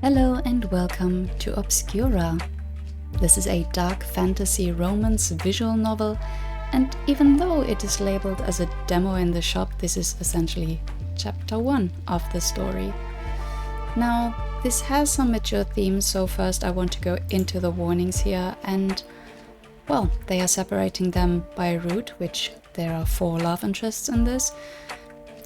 Hello and welcome to Obscura. This is a dark fantasy romance visual novel, and even though it is labeled as a demo in the shop, this is essentially chapter 1 of the story. Now, this has some mature themes, so first I want to go into the warnings here, and well, they are separating them by route, which there are 4 love interests in this.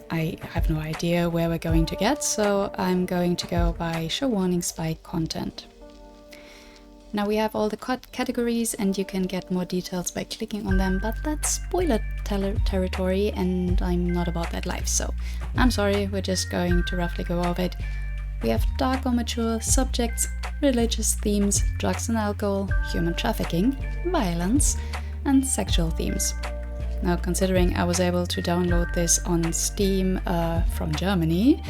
I have no idea where we're going to get, so I'm going to go by show warnings by content. Now we have all the categories and you can get more details by clicking on them, but that's spoiler territory and I'm not about that life, so I'm sorry, we're just going to roughly go over it. We have dark or mature subjects, religious themes, drugs and alcohol, human trafficking, violence, and sexual themes. Now, considering I was able to download this on Steam from Germany,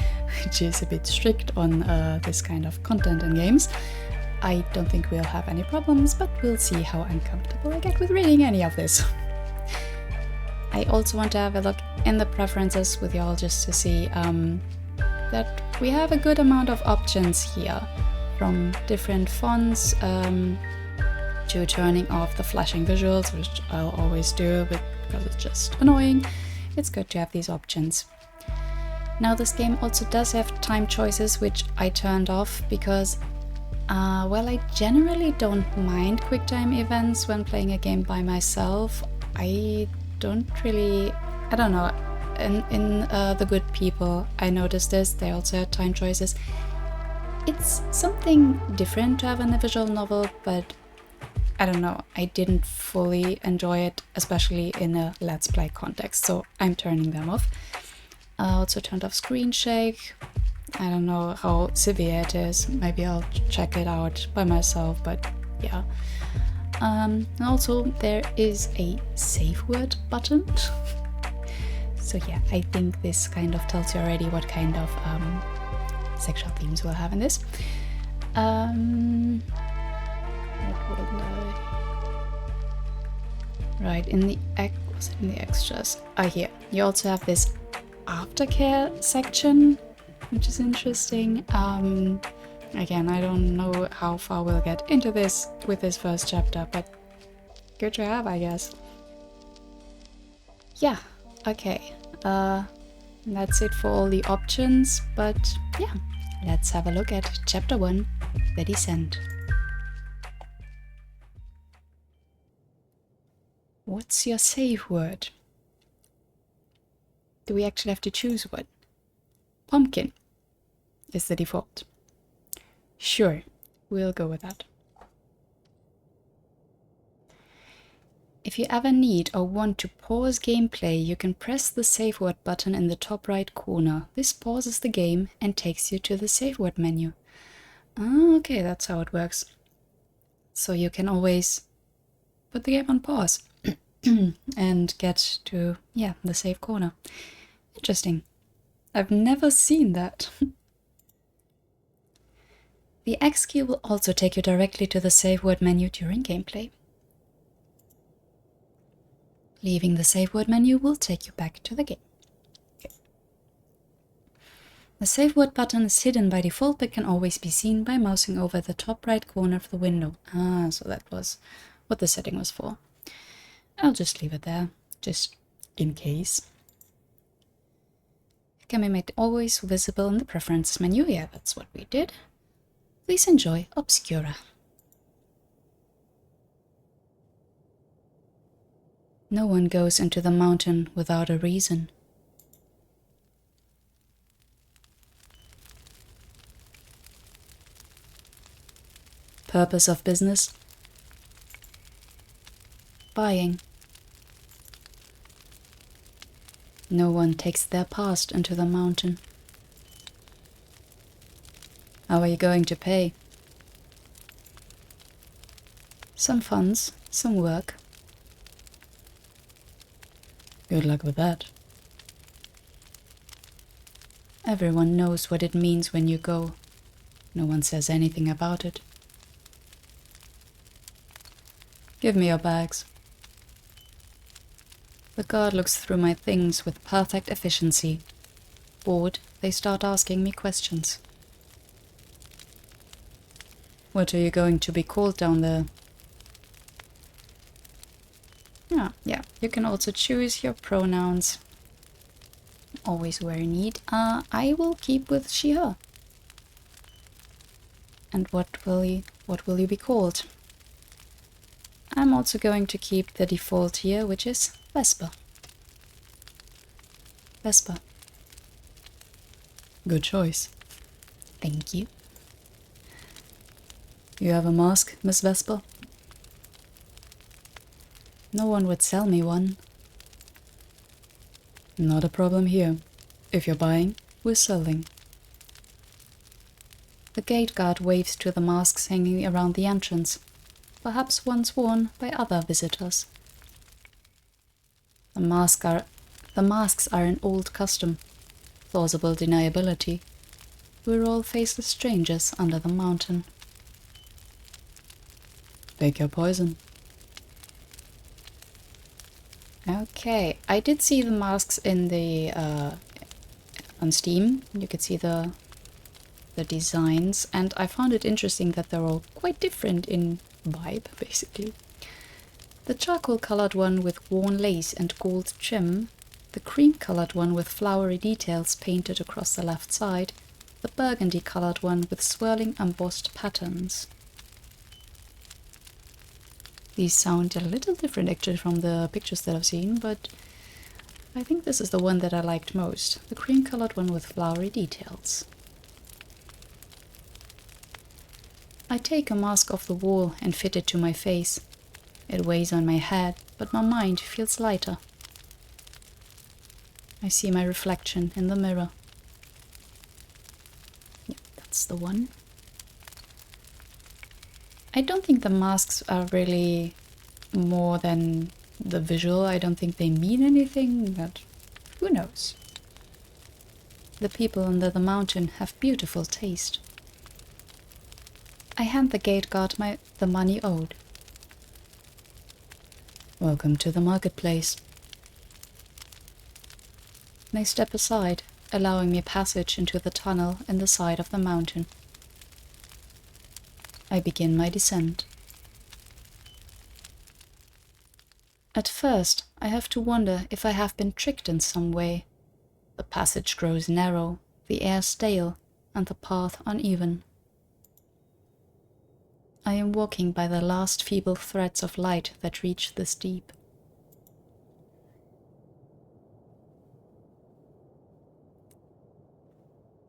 which is a bit strict on this kind of content in games, I don't think we'll have any problems, but we'll see how uncomfortable I get with reading any of this. I also want to have a look in the preferences with y'all just to see that we have a good amount of options here, from different fonts to turning off the flashing visuals, which I'll always do because it's just annoying. It's good to have these options. Now this game also does have time choices, which I turned off because well, I generally don't mind quick time events when playing a game by myself. I don't know, in The Good People I noticed this, they also had time choices. It's something different to have in a visual novel, but I don't know, I didn't fully enjoy it, especially in a Let's Play context, so I'm turning them off. I also turned off screen shake. I don't know how severe it is, maybe I'll check it out by myself, but yeah. And also there is a save word button. So yeah, I think this kind of tells you already what kind of sexual themes we'll have in this. Right, in the extras. Here. You also have this aftercare section, which is interesting. Again, I don't know how far we'll get into this with this first chapter, but good to have, I guess. Yeah, okay. That's it for all the options, but yeah, let's have a look at chapter 1, The Descent. What's your save word? Do we actually have to choose one? Pumpkin is the default. Sure, we'll go with that. If you ever need or want to pause gameplay, you can press the save word button in the top right corner. This pauses the game and takes you to the save word menu. Okay, that's how it works. So you can always put the game on pause and get to, yeah, the save corner. Interesting. I've never seen that. The X key will also take you directly to the save word menu during gameplay. Leaving the save word menu will take you back to the game. Okay. The save word button is hidden by default but can always be seen by mousing over the top right corner of the window. So that was what the setting was for. I'll just leave it there, just in case. It can be made always visible in the preferences menu. Yeah, that's what we did. Please enjoy Obscura. No one goes into the mountain without a reason. Purpose of business? Buying. No one takes their past into the mountain. How are you going to pay? Some funds, some work. Good luck with that. Everyone knows what it means when you go. No one says anything about it. Give me your bags. The guard looks through my things with perfect efficiency. Bored, they start asking me questions. What are you going to be called down there? Yeah, you can also choose your pronouns. Always very neat. I will keep with she, her. And what will you be called? I'm also going to keep the default here, which is Vesper. Vesper. Good choice. Thank you. You have a mask, Miss Vesper? No one would sell me one. Not a problem here. If you're buying, we're selling. The gate guard waves to the masks hanging around the entrance, perhaps once worn by other visitors. The masks are an old custom, plausible deniability. We're all faceless strangers under the mountain. Take your poison. Okay, I did see the masks in the on Steam. You could see the designs, and I found it interesting that they're all quite different in vibe, basically. The charcoal-colored one with worn lace and gold trim, the cream-colored one with flowery details painted across the left side, the burgundy-colored one with swirling embossed patterns. These sound a little different actually from the pictures that I've seen, but I think this is the one that I liked most, the cream-colored one with flowery details. I take a mask off the wall and fit it to my face. It weighs on my head, but my mind feels lighter. I see my reflection in the mirror. Yep, that's the one. I don't think the masks are really more than the visual. I don't think they mean anything, but who knows? The people under the mountain have beautiful taste. I hand the gate guard the money owed. Welcome to the marketplace. They step aside, allowing me passage into the tunnel in the side of the mountain. I begin my descent. At first, I have to wonder if I have been tricked in some way. The passage grows narrow, the air stale, and the path uneven. I am walking by the last feeble threads of light that reach this deep.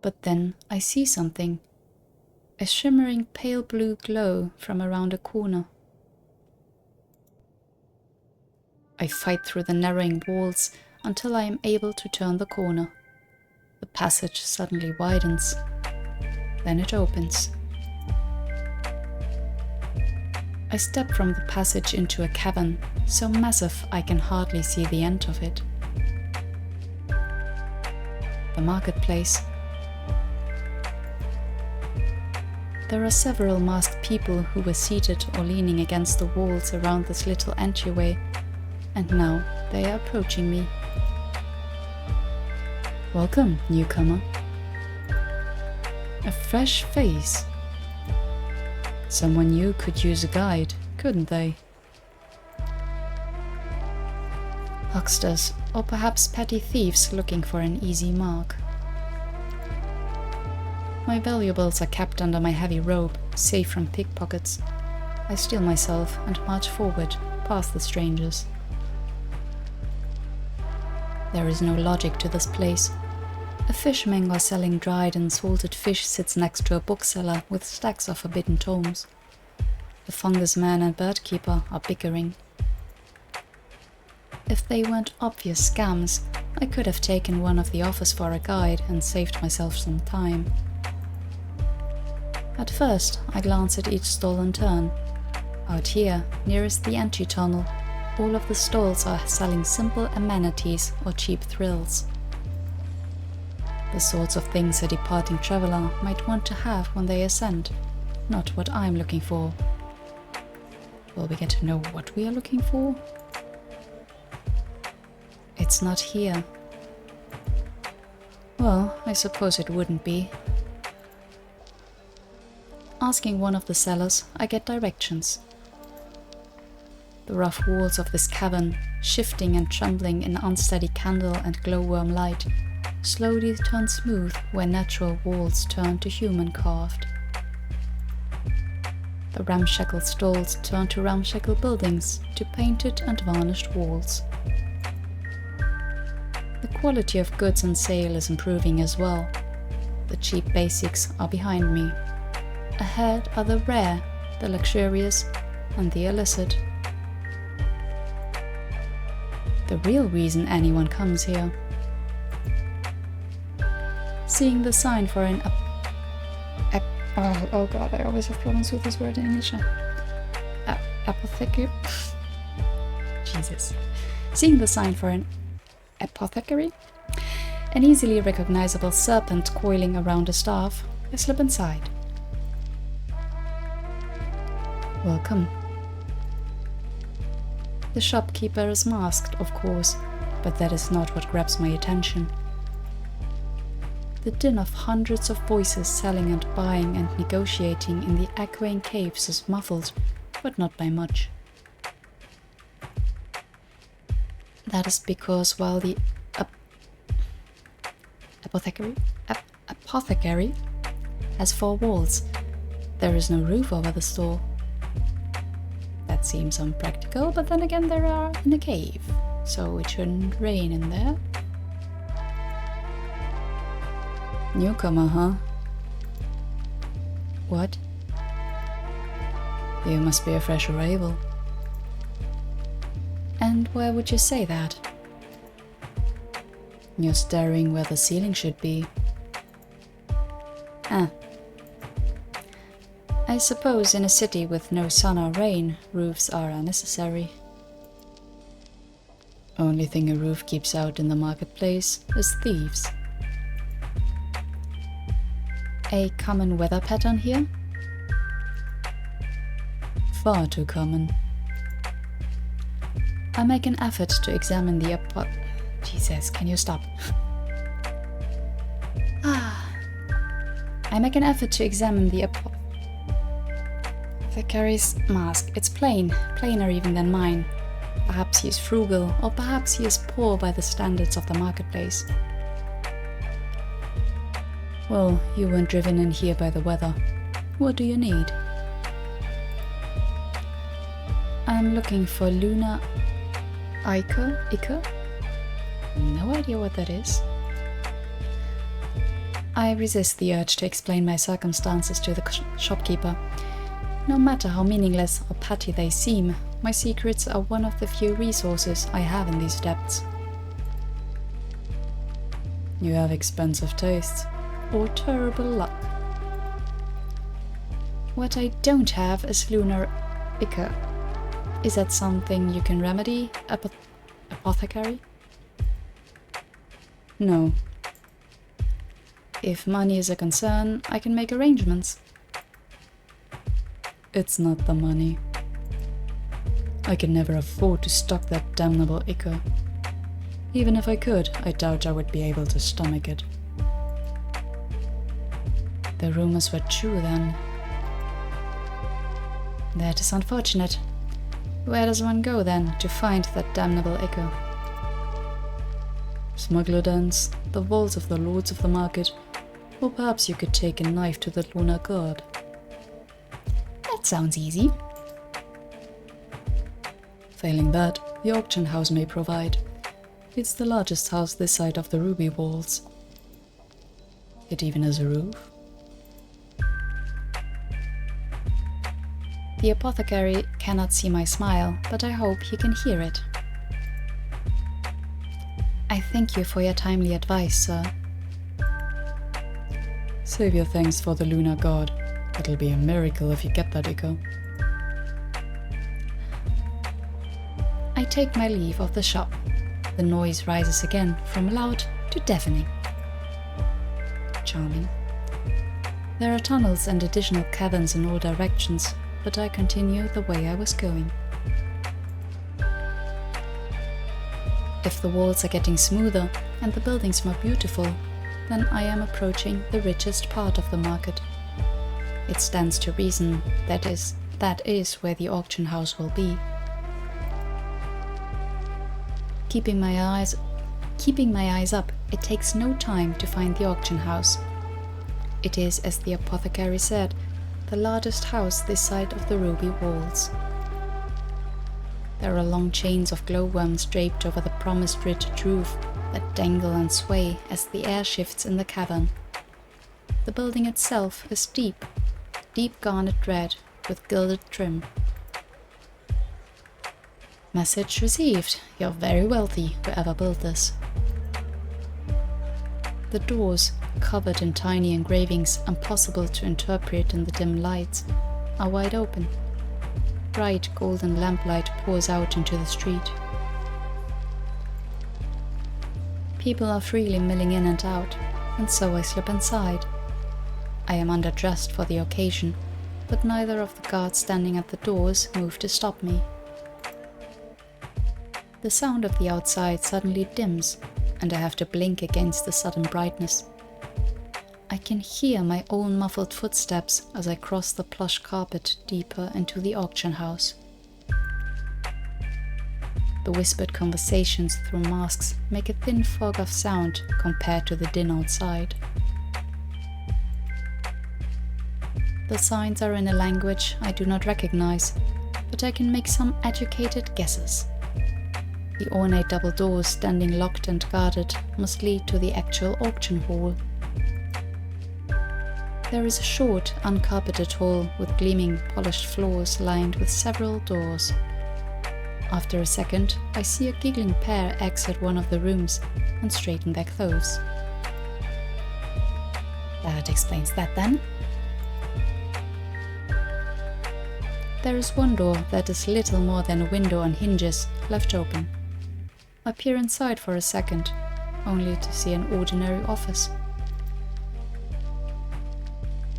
But then I see something. A shimmering pale blue glow from around a corner. I fight through the narrowing walls until I am able to turn the corner. The passage suddenly widens. Then it opens. I step from the passage into a cavern, so massive I can hardly see the end of it. The marketplace. There are several masked people who were seated or leaning against the walls around this little entryway, and now they are approaching me. Welcome, newcomer. A fresh face. Someone new could use a guide, couldn't they? Hucksters, or perhaps petty thieves looking for an easy mark. My valuables are kept under my heavy robe, safe from pickpockets. I steel myself and march forward, past the strangers. There is no logic to this place. A fishmonger selling dried and salted fish sits next to a bookseller with stacks of forbidden tomes. The fungus man and birdkeeper are bickering. If they weren't obvious scams, I could have taken one of the offers for a guide and saved myself some time. At first, I glance at each stall in turn. Out here, nearest the entry tunnel, all of the stalls are selling simple amenities or cheap thrills. The sorts of things a departing traveler might want to have when they ascend, not what I'm looking for. Will we get to know what we are looking for? It's not here. Well, I suppose it wouldn't be. Asking one of the sellers, I get directions. The rough walls of this cavern, shifting and trembling in unsteady candle and glowworm light, slowly turn smooth where natural walls turn to human-carved. The ramshackle stalls turn to ramshackle buildings, to painted and varnished walls. The quality of goods on sale is improving as well. The cheap basics are behind me. Ahead are the rare, the luxurious, and the illicit. The real reason anyone comes here. Seeing the sign for an oh god, I always have problems with this word in English. Apothecary? Jesus. Seeing the sign for an apothecary? An easily recognizable serpent coiling around a staff, I slip inside. Welcome. The shopkeeper is masked, of course, but that is not what grabs my attention. The din of hundreds of voices selling and buying and negotiating in the echoing caves is muffled, but not by much. That is because while the apothecary has 4 walls, there is no roof over the store. That seems unpractical, but then again they are in a cave, so it shouldn't rain in there. Newcomer, huh? What? You must be a fresh arrival. And where would you say that? You're staring where the ceiling should be. Ah. I suppose in a city with no sun or rain, roofs are unnecessary. Only thing a roof keeps out in the marketplace is thieves. A common weather pattern here? Far too common. I make an effort to examine the Jesus, can you stop? I make an effort to examine the apothecary's mask. It's plainer even than mine. Perhaps he is frugal, or perhaps he is poor by the standards of the marketplace. Well, you weren't driven in here by the weather. What do you need? I'm looking for Luna Ica? No idea what that is. I resist the urge to explain my circumstances to the shopkeeper. No matter how meaningless or petty they seem, my secrets are one of the few resources I have in these depths. You have expensive tastes, or terrible luck. What I don't have is lunar ichor. Is that something you can remedy, apothecary? No. If money is a concern, I can make arrangements. It's not the money. I can never afford to stock that damnable ichor. Even if I could, I doubt I would be able to stomach it. The rumors were true then. That is unfortunate. Where does one go then to find that damnable ichor? Smuggler dens, the vaults of the lords of the market, or perhaps you could take a knife to the lunar god. That sounds easy. Failing that, the auction house may provide. It's the largest house this side of the ruby walls. It even has a roof. The apothecary cannot see my smile, but I hope he can hear it. I thank you for your timely advice, sir. Save your thanks for the lunar god. It'll be a miracle if you get that ichor. I take my leave of the shop. The noise rises again from loud to deafening. Charming. There are tunnels and additional caverns in all directions, but I continue the way I was going. If the walls are getting smoother and the buildings more beautiful, then I am approaching the richest part of the market. it stands to reason that is where the auction house will be. Keeping my eyes up, it takes no time to find the auction house. It is, as the apothecary said, the largest house this side of the ruby walls. There are long chains of glowworms draped over the promised ribbed roof that dangle and sway as the air shifts in the cavern. The building itself is deep garnet red with gilded trim. Message received. You're very wealthy, whoever built this. The doors, covered in tiny engravings impossible to interpret in the dim lights, are wide open. Bright golden lamplight pours out into the street. People are freely milling in and out, and so I slip inside. I am underdressed for the occasion, but neither of the guards standing at the doors move to stop me. The sound of the outside suddenly dims, and I have to blink against the sudden brightness. I can hear my own muffled footsteps as I cross the plush carpet deeper into the auction house. The whispered conversations through masks make a thin fog of sound compared to the din outside. The signs are in a language I do not recognize, but I can make some educated guesses. The ornate double doors standing locked and guarded must lead to the actual auction hall. There is a short, uncarpeted hall with gleaming, polished floors lined with several doors. After a second, I see a giggling pair exit one of the rooms and straighten their clothes. That explains that then. There is one door that is little more than a window on hinges, left open. I peer inside for a second, only to see an ordinary office.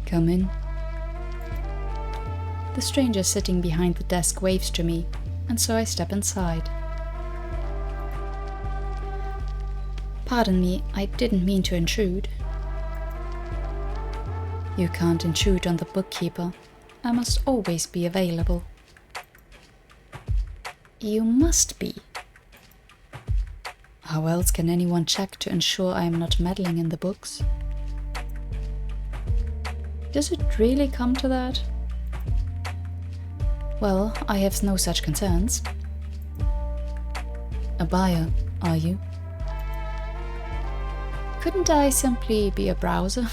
Come in. The stranger sitting behind the desk waves to me, and so I step inside. Pardon me, I didn't mean to intrude. You can't intrude on the bookkeeper. I must always be available. You must be. How else can anyone check to ensure I am not meddling in the books? Does it really come to that? Well, I have no such concerns. A buyer, are you? Couldn't I simply be a browser?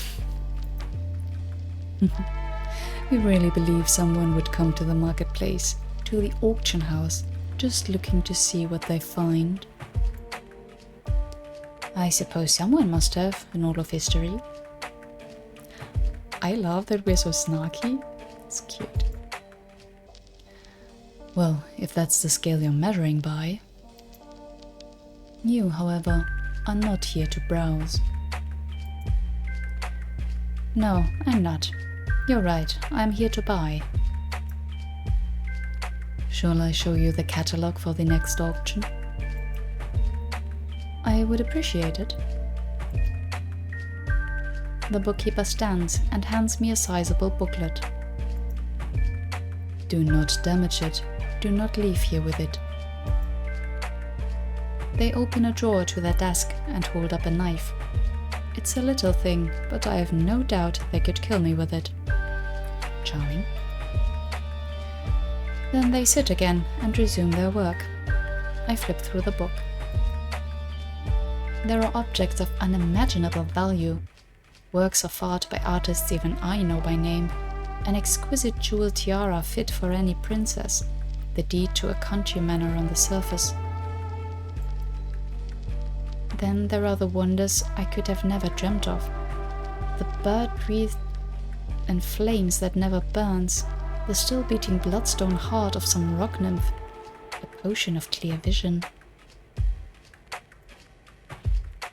You really believe someone would come to the marketplace, to the auction house, just looking to see what they find? I suppose someone must have in all of history. I love that we're so snarky. It's cute. Well, if that's the scale you're measuring by. You, however, are not here to browse. No, I'm not. You're right, I'm here to buy. Shall I show you the catalog for the next auction? I would appreciate it. The bookkeeper stands and hands me a sizable booklet. Do not damage it. Do not leave here with it. They open a drawer to their desk and hold up a knife. It's a little thing, but I have no doubt they could kill me with it. Charming. Then they sit again and resume their work. I flip through the book. There are objects of unimaginable value, works of art by artists even I know by name, an exquisite jeweled tiara fit for any princess, the deed to a country manor on the surface. Then there are the wonders I could have never dreamt of, the bird wreathed in flames that never burns, the still beating bloodstone heart of some rock nymph, a potion of clear vision.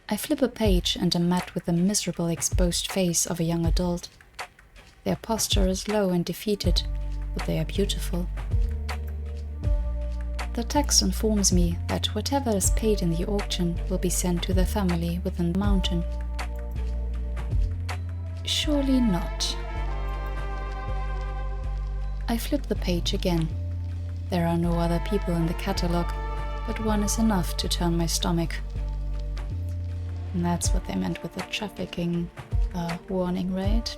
I flip a page and am met with the miserable exposed face of a young adult. Their posture is low and defeated, but they are beautiful. The text informs me that whatever is paid in the auction will be sent to their family within the mountain. Surely not. I flip the page again. There are no other people in the catalogue, but one is enough to turn my stomach. And that's what they meant with the trafficking warning, right?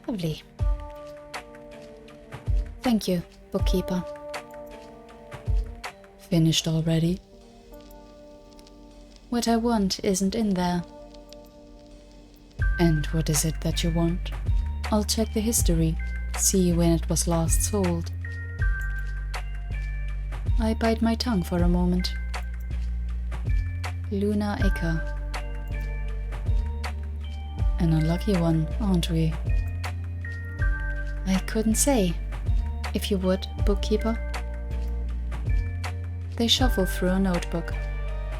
Lovely. Thank you, bookkeeper. Finished already? What I want isn't in there. And what is it that you want? I'll check the history, see when it was last sold. I bite my tongue for a moment. Lunar Acre. An unlucky one, aren't we? I couldn't say. If you would, bookkeeper. They shuffle through a notebook.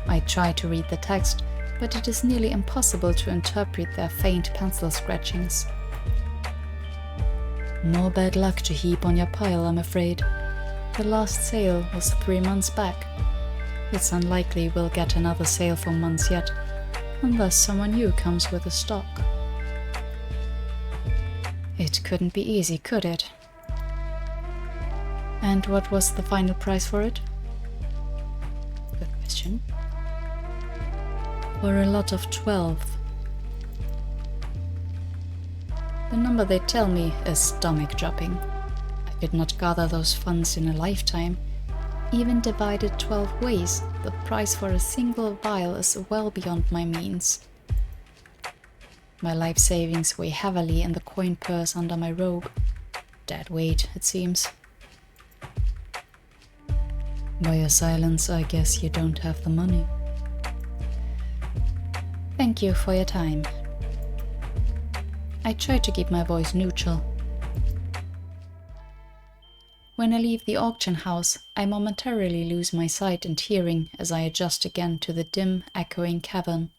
I try to read the text, but it is nearly impossible to interpret their faint pencil scratchings. More bad luck to heap on your pile, I'm afraid. The last sale was 3 months back. It's unlikely we'll get another sale for months yet, unless someone new comes with a stock. It couldn't be easy, could it? And what was the final price for it? Good question. For a lot of 12. The number they tell me is stomach-dropping. I could not gather those funds in a lifetime. Even divided 12 ways, the price for a single vial is well beyond my means. My life savings weigh heavily in the coin purse under my robe. Dead weight, it seems. By your silence, I guess you don't have the money. Thank you for your time. I try to keep my voice neutral. When I leave the auction house, I momentarily lose my sight and hearing as I adjust again to the dim, echoing cavern.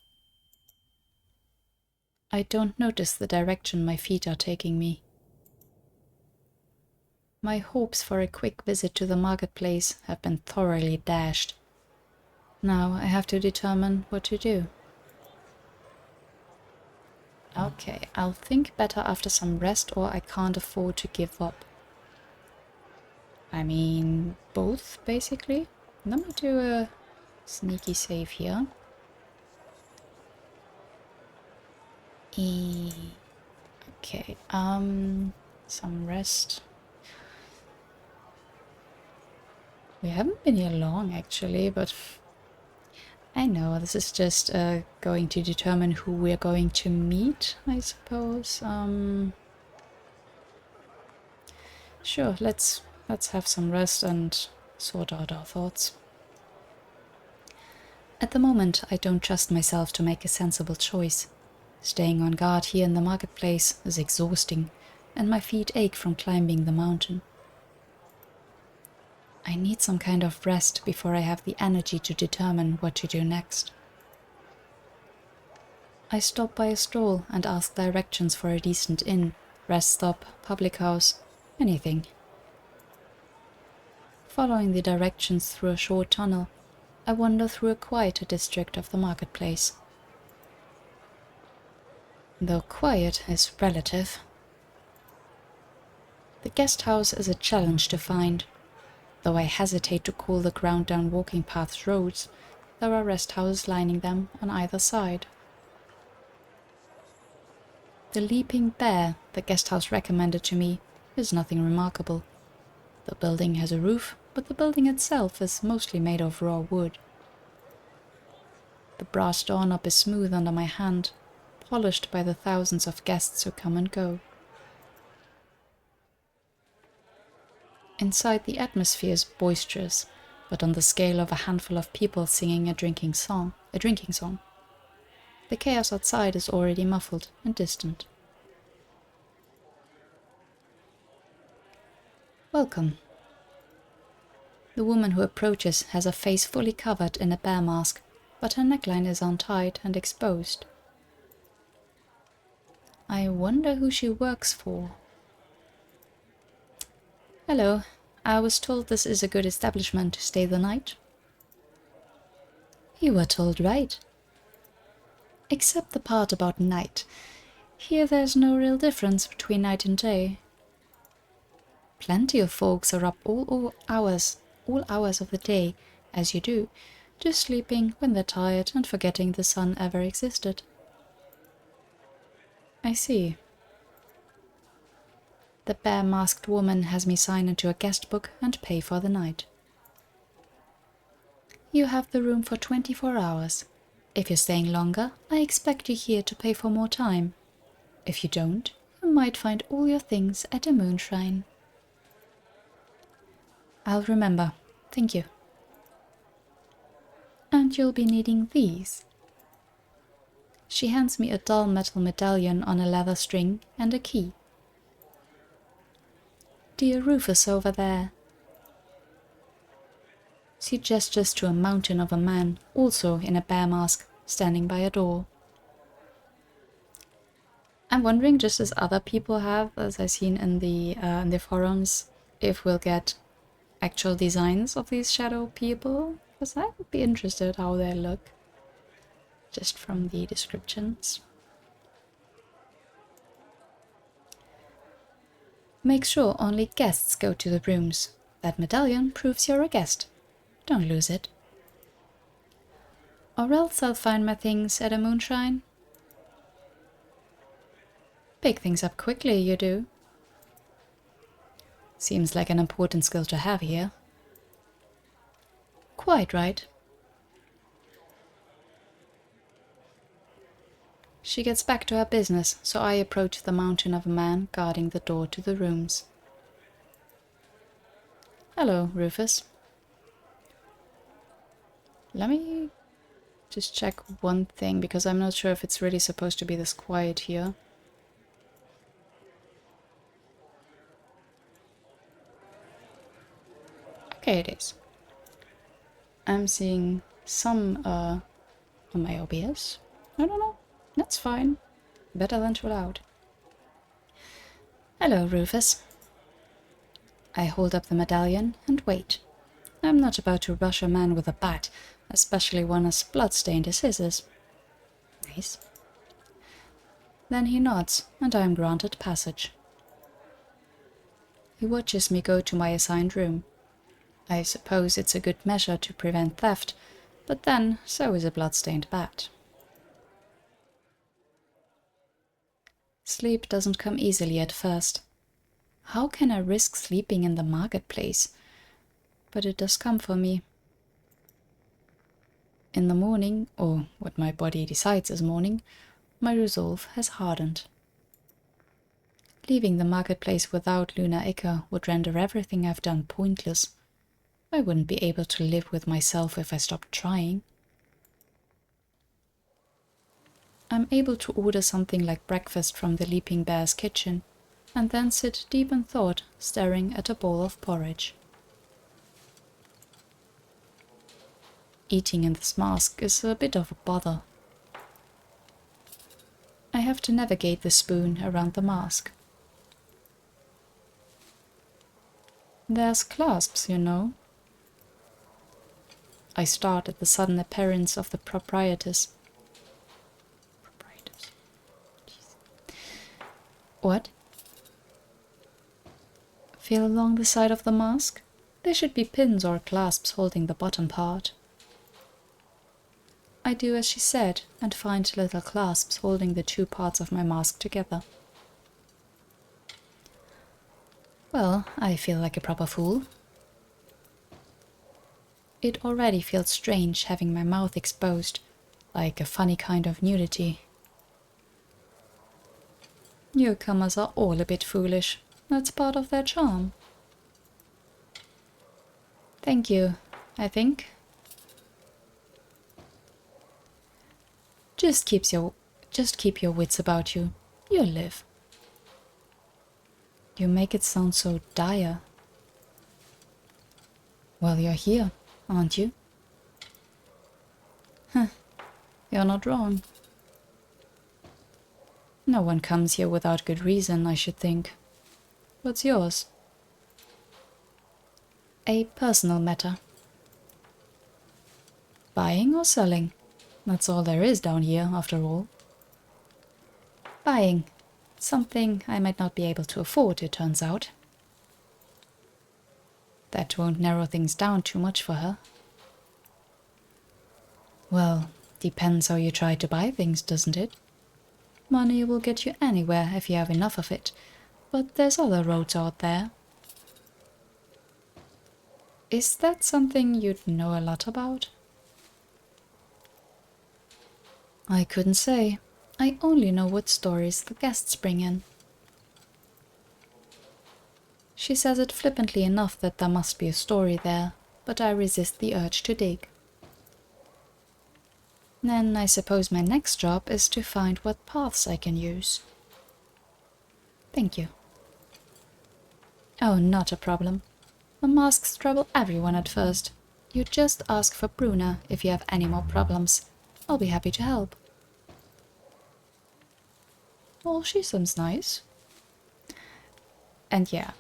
I don't notice the direction my feet are taking me. My hopes for a quick visit to the marketplace have been thoroughly dashed. Now I have to determine what to do. Okay, I'll think better after some rest, or I can't afford to give up. I mean, both, basically. Let me do a sneaky save here. Okay, some rest. We haven't been here long, actually, but I know this is just going to determine who we're going to meet, I suppose. Sure, let's have some rest and sort out our thoughts. At the moment, I don't trust myself to make a sensible choice. Staying on guard here in the marketplace is exhausting, and my feet ache from climbing the mountain. I need some kind of rest before I have the energy to determine what to do next. I stop by a stall and ask directions for a decent inn, rest stop, public house, anything. Following the directions through a short tunnel, I wander through a quieter district of the marketplace. Though quiet is relative. The guest house is a challenge to find. Though I hesitate to call the ground down walking paths roads, there are rest houses lining them on either side. The Leaping Bear, the guest house recommended to me, is nothing remarkable. The building has a roof, but the building itself is mostly made of raw wood. The brass doorknob is smooth under my hand, polished by the thousands of guests who come and go. Inside, the atmosphere is boisterous, but on the scale of a handful of people singing a drinking song. The chaos outside is already muffled and distant. Welcome. The woman who approaches has her face fully covered in a bear mask, but her neckline is untied and exposed. I wonder who she works for. Hello, I was told this is a good establishment to stay the night. You were told right. Except the part about night. Here there's no real difference between night and day. Plenty of folks are up all hours of the day, as you do, just sleeping when they're tired and forgetting the sun ever existed. I see. The bare-masked woman has me sign into a guest book and pay for the night. You have the room for 24 hours. If you're staying longer, I expect you here to pay for more time. If you don't, you might find all your things at a moonshine. I'll remember. Thank you. And you'll be needing these. She hands me a dull metal medallion on a leather string and a key. Dear Rufus over there. She gestures to a mountain of a man, also in a bear mask, standing by a door. I'm wondering, just as other people have, as I've seen in the forums, if we'll get actual designs of these shadow people, because I would be interested how they look, just from the descriptions. Make sure only guests go to the rooms. That medallion proves you're a guest. Don't lose it. Or else I'll find my things at a moonshine. Pick things up quickly, you do. Seems like an important skill to have here. Quite right. She gets back to her business, so I approach the mountain of a man guarding the door to the rooms. Hello, Rufus. Let me just check one thing, because I'm not sure if it's really supposed to be this quiet here. Okay, it is. I'm seeing some on my OBS. I don't know. That's fine. Better than too loud. Hello, Rufus. I hold up the medallion and wait. I'm not about to rush a man with a bat, especially one as blood-stained as his is. Nice. Then he nods, and I am granted passage. He watches me go to my assigned room. I suppose it's a good measure to prevent theft, but then so is a blood-stained bat. Sleep doesn't come easily at first. How can I risk sleeping in the marketplace? But it does come for me. In the morning, or what my body decides is morning, my resolve has hardened. Leaving the marketplace without Lunar Ichor would render everything I've done pointless. I wouldn't be able to live with myself if I stopped trying. I'm able to order something like breakfast from the Leaping Bear's kitchen, and then sit deep in thought, staring at a bowl of porridge. Eating in this mask is a bit of a bother. I have to navigate the spoon around the mask. There's clasps, you know. I start at the sudden appearance of the proprietress. What? Feel along the side of the mask? There should be pins or clasps holding the bottom part. I do as she said, and find little clasps holding the two parts of my mask together. Well, I feel like a proper fool. It already feels strange having my mouth exposed, like a funny kind of nudity. Newcomers are all a bit foolish. That's part of their charm. Thank you, I think. Just keep your wits about you. You'll live. You make it sound so dire. Well, you're here, aren't you? Huh, you're not wrong. No one comes here without good reason, I should think. What's yours? A personal matter. Buying or selling? That's all there is down here, after all. Buying. Something I might not be able to afford, it turns out. That won't narrow things down too much for her. Well, depends how you try to buy things, doesn't it? Money will get you anywhere if you have enough of it, but there's other roads out there. Is that something you'd know a lot about? I couldn't say. I only know what stories the guests bring in. She says it flippantly enough that there must be a story there, but I resist the urge to dig. Then I suppose my next job is to find what paths I can use. Thank you. Oh, not a problem. The masks trouble everyone at first. You just ask for Bruna if you have any more problems. I'll be happy to help. Well, she seems nice. And yeah,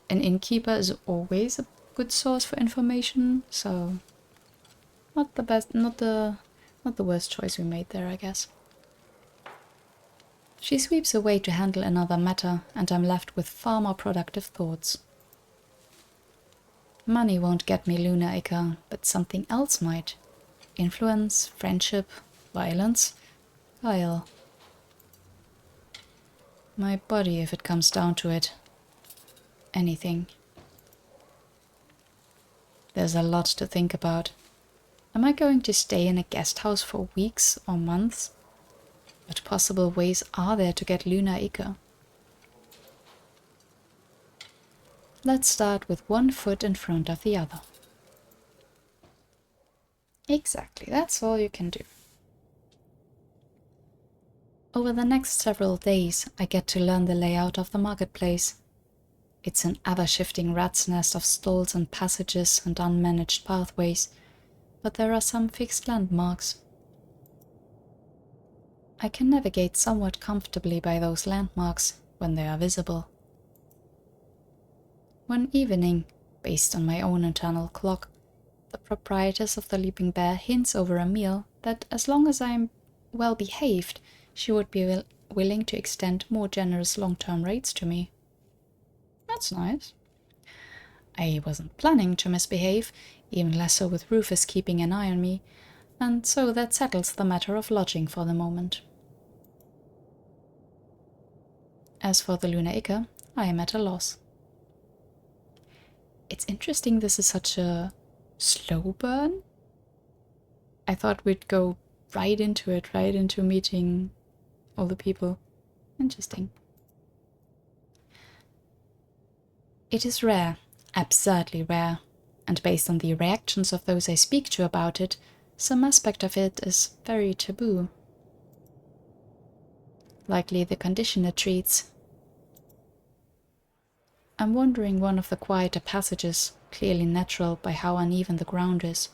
an innkeeper is always a good source for information, so not the worst choice we made there, I guess. She sweeps away to handle another matter, and I'm left with far more productive thoughts. Money won't get me Luna Ica, but something else might. Influence, friendship, violence, guile. My body, if it comes down to it. Anything. There's a lot to think about. Am I going to stay in a guest house for weeks or months? What possible ways are there to get Luna Ica? Let's start with one foot in front of the other. Exactly, that's all you can do. Over the next several days, I get to learn the layout of the marketplace. It's an ever-shifting rat's nest of stalls and passages and unmanaged pathways, but there are some fixed landmarks. I can navigate somewhat comfortably by those landmarks when they are visible. One evening, based on my own internal clock, the proprietress of the Leaping Bear hints over a meal that as long as I'm well behaved, she would be willing to extend more generous long-term rates to me. That's nice. I wasn't planning to misbehave, even less so with Rufus keeping an eye on me, and so that settles the matter of lodging for the moment. As for the Luna Ica, I am at a loss. It's interesting this is such a slow burn. I thought we'd go right into it, right into meeting all the people. Interesting. It is rare, absurdly rare, and based on the reactions of those I speak to about it, some aspect of it is very taboo. Likely the condition it treats. I'm wandering one of the quieter passages, clearly natural by how uneven the ground is.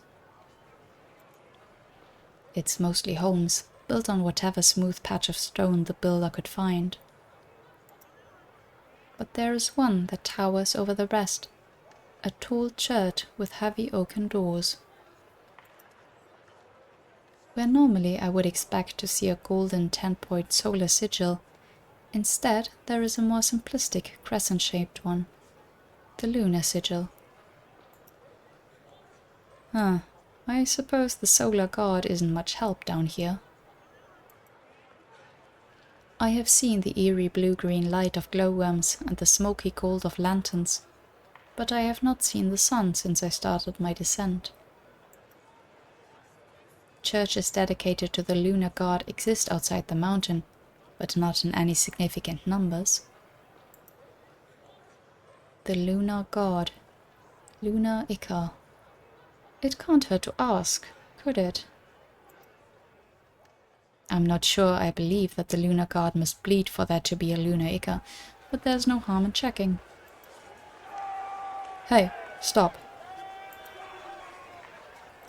It's mostly homes, built on whatever smooth patch of stone the builder could find. But there is one that towers over the rest, a tall church with heavy oaken doors. Where normally I would expect to see a golden 10-point solar sigil, instead there is a more simplistic crescent-shaped one, the lunar sigil. I suppose the solar god isn't much help down here. I have seen the eerie blue-green light of glowworms and the smoky gold of lanterns, but I have not seen the sun since I started my descent. Churches dedicated to the lunar god exist outside the mountain, but not in any significant numbers. The lunar god, Luna Ica. It can't hurt to ask, could it? I'm not sure I believe that the lunar god must bleed for there to be a Luna Ica, but there's no harm in checking. Hey, stop.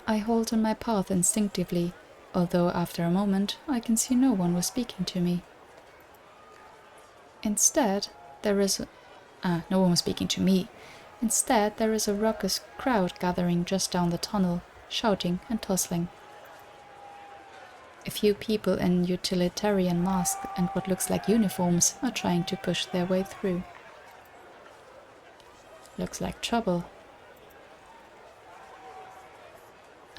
I halt in my path instinctively, although after a moment I can see no one was speaking to me. Instead, there is no one was speaking to me. Instead, there is a raucous crowd gathering just down the tunnel, shouting and tussling. A few people in utilitarian masks and what looks like uniforms are trying to push their way through. Looks like trouble.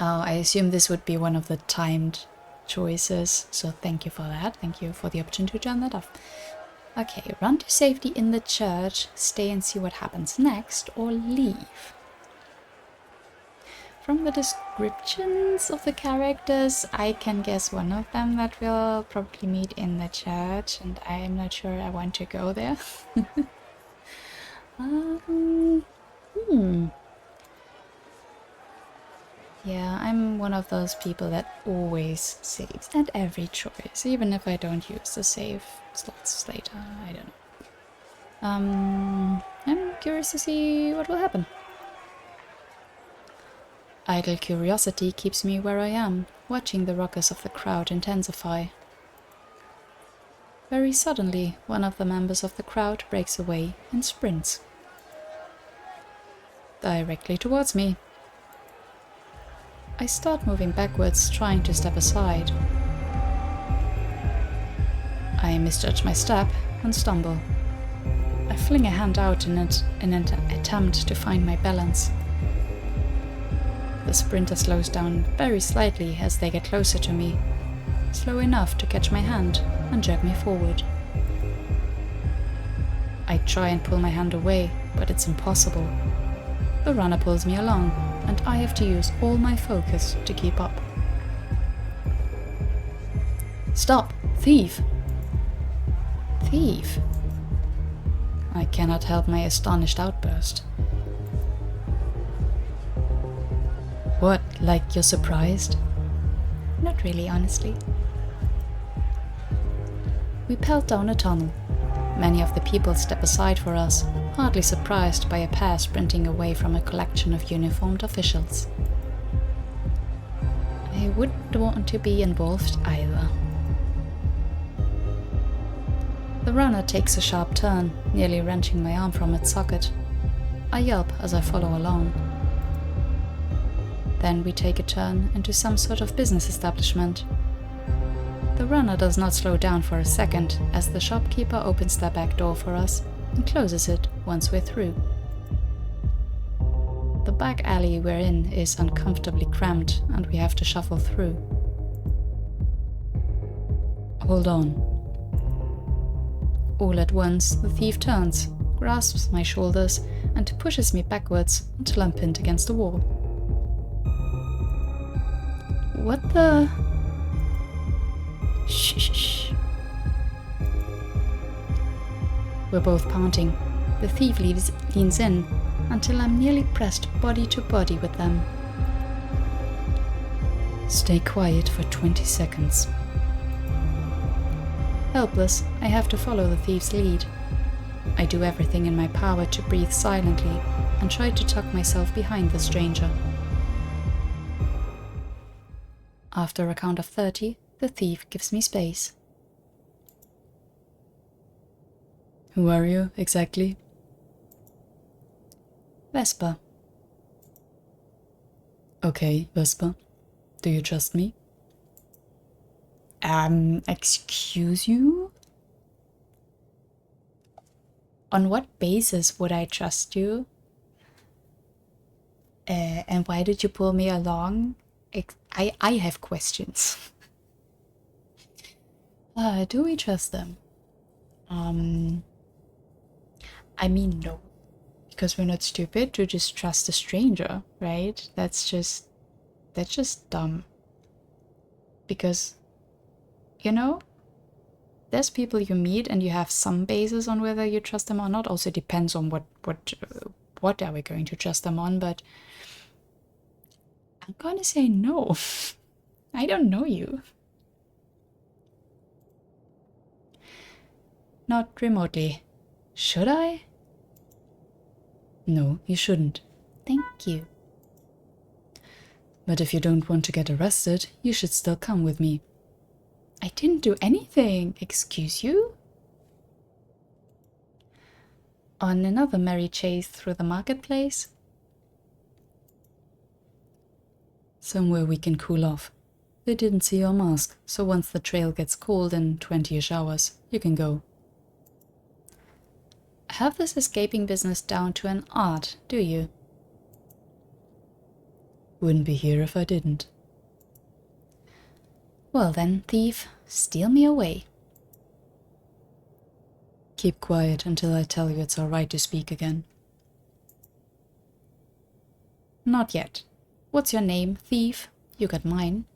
Oh, I assume this would be one of the timed choices, so thank you for that. Thank you for the option to turn that off. Okay, run to safety in the church, stay and see what happens next, or leave. From the descriptions of the characters, I can guess one of them that we'll probably meet in the church, and I'm not sure I want to go there. Yeah, I'm one of those people that always saves at every choice, even if I don't use the save slots later. I don't know. I'm curious to see what will happen. Idle curiosity keeps me where I am, watching the ruckus of the crowd intensify. Very suddenly, one of the members of the crowd breaks away and sprints. Directly towards me. I start moving backwards, trying to step aside. I misjudge my step and stumble. I fling a hand out in an attempt to find my balance. The sprinter slows down very slightly as they get closer to me, slow enough to catch my hand and jerk me forward. I try and pull my hand away, but it's impossible. The runner pulls me along, and I have to use all my focus to keep up. Stop! Thief! Thief! I cannot help my astonished outburst. What, like you're surprised? Not really, honestly. We pelt down a tunnel. Many of the people step aside for us, hardly surprised by a pair sprinting away from a collection of uniformed officials. I wouldn't want to be involved either. The runner takes a sharp turn, nearly wrenching my arm from its socket. I yelp as I follow along. Then we take a turn into some sort of business establishment. The runner does not slow down for a second as the shopkeeper opens their back door for us and closes it once we're through. The back alley we're in is uncomfortably cramped and we have to shuffle through. Hold on. All at once, the thief turns, grasps my shoulders, and pushes me backwards until I'm pinned against the wall. What the? Shh. We're both pounding. The thief leans in until I'm nearly pressed body to body with them. Stay quiet for 20 seconds. Helpless, I have to follow the thief's lead. I do everything in my power to breathe silently and try to tuck myself behind the stranger. After a count of 30, the thief gives me space. Who are you, exactly? Vesper. Okay, Vesper. Do you trust me? Excuse you? On what basis would I trust you? And why did you pull me along? I have questions. Do we trust them? I mean, no. Because we're not stupid to just trust a stranger, right? That's just dumb. Because, you know, there's people you meet and you have some basis on whether you trust them or not. Also depends on what are we going to trust them on, but I'm gonna say no. I don't know you. Not remotely. Should I? No, you shouldn't. Thank you. But if you don't want to get arrested, you should still come with me. I didn't do anything. Excuse you? On another merry chase through the marketplace? Somewhere we can cool off. They didn't see your mask, so once the trail gets cold in 20-ish hours, you can go. Have this escaping business down to an art, do you? Wouldn't be here if I didn't. Well then, thief, steal me away. Keep quiet until I tell you it's all right to speak again. Not yet. What's your name, thief? You got mine.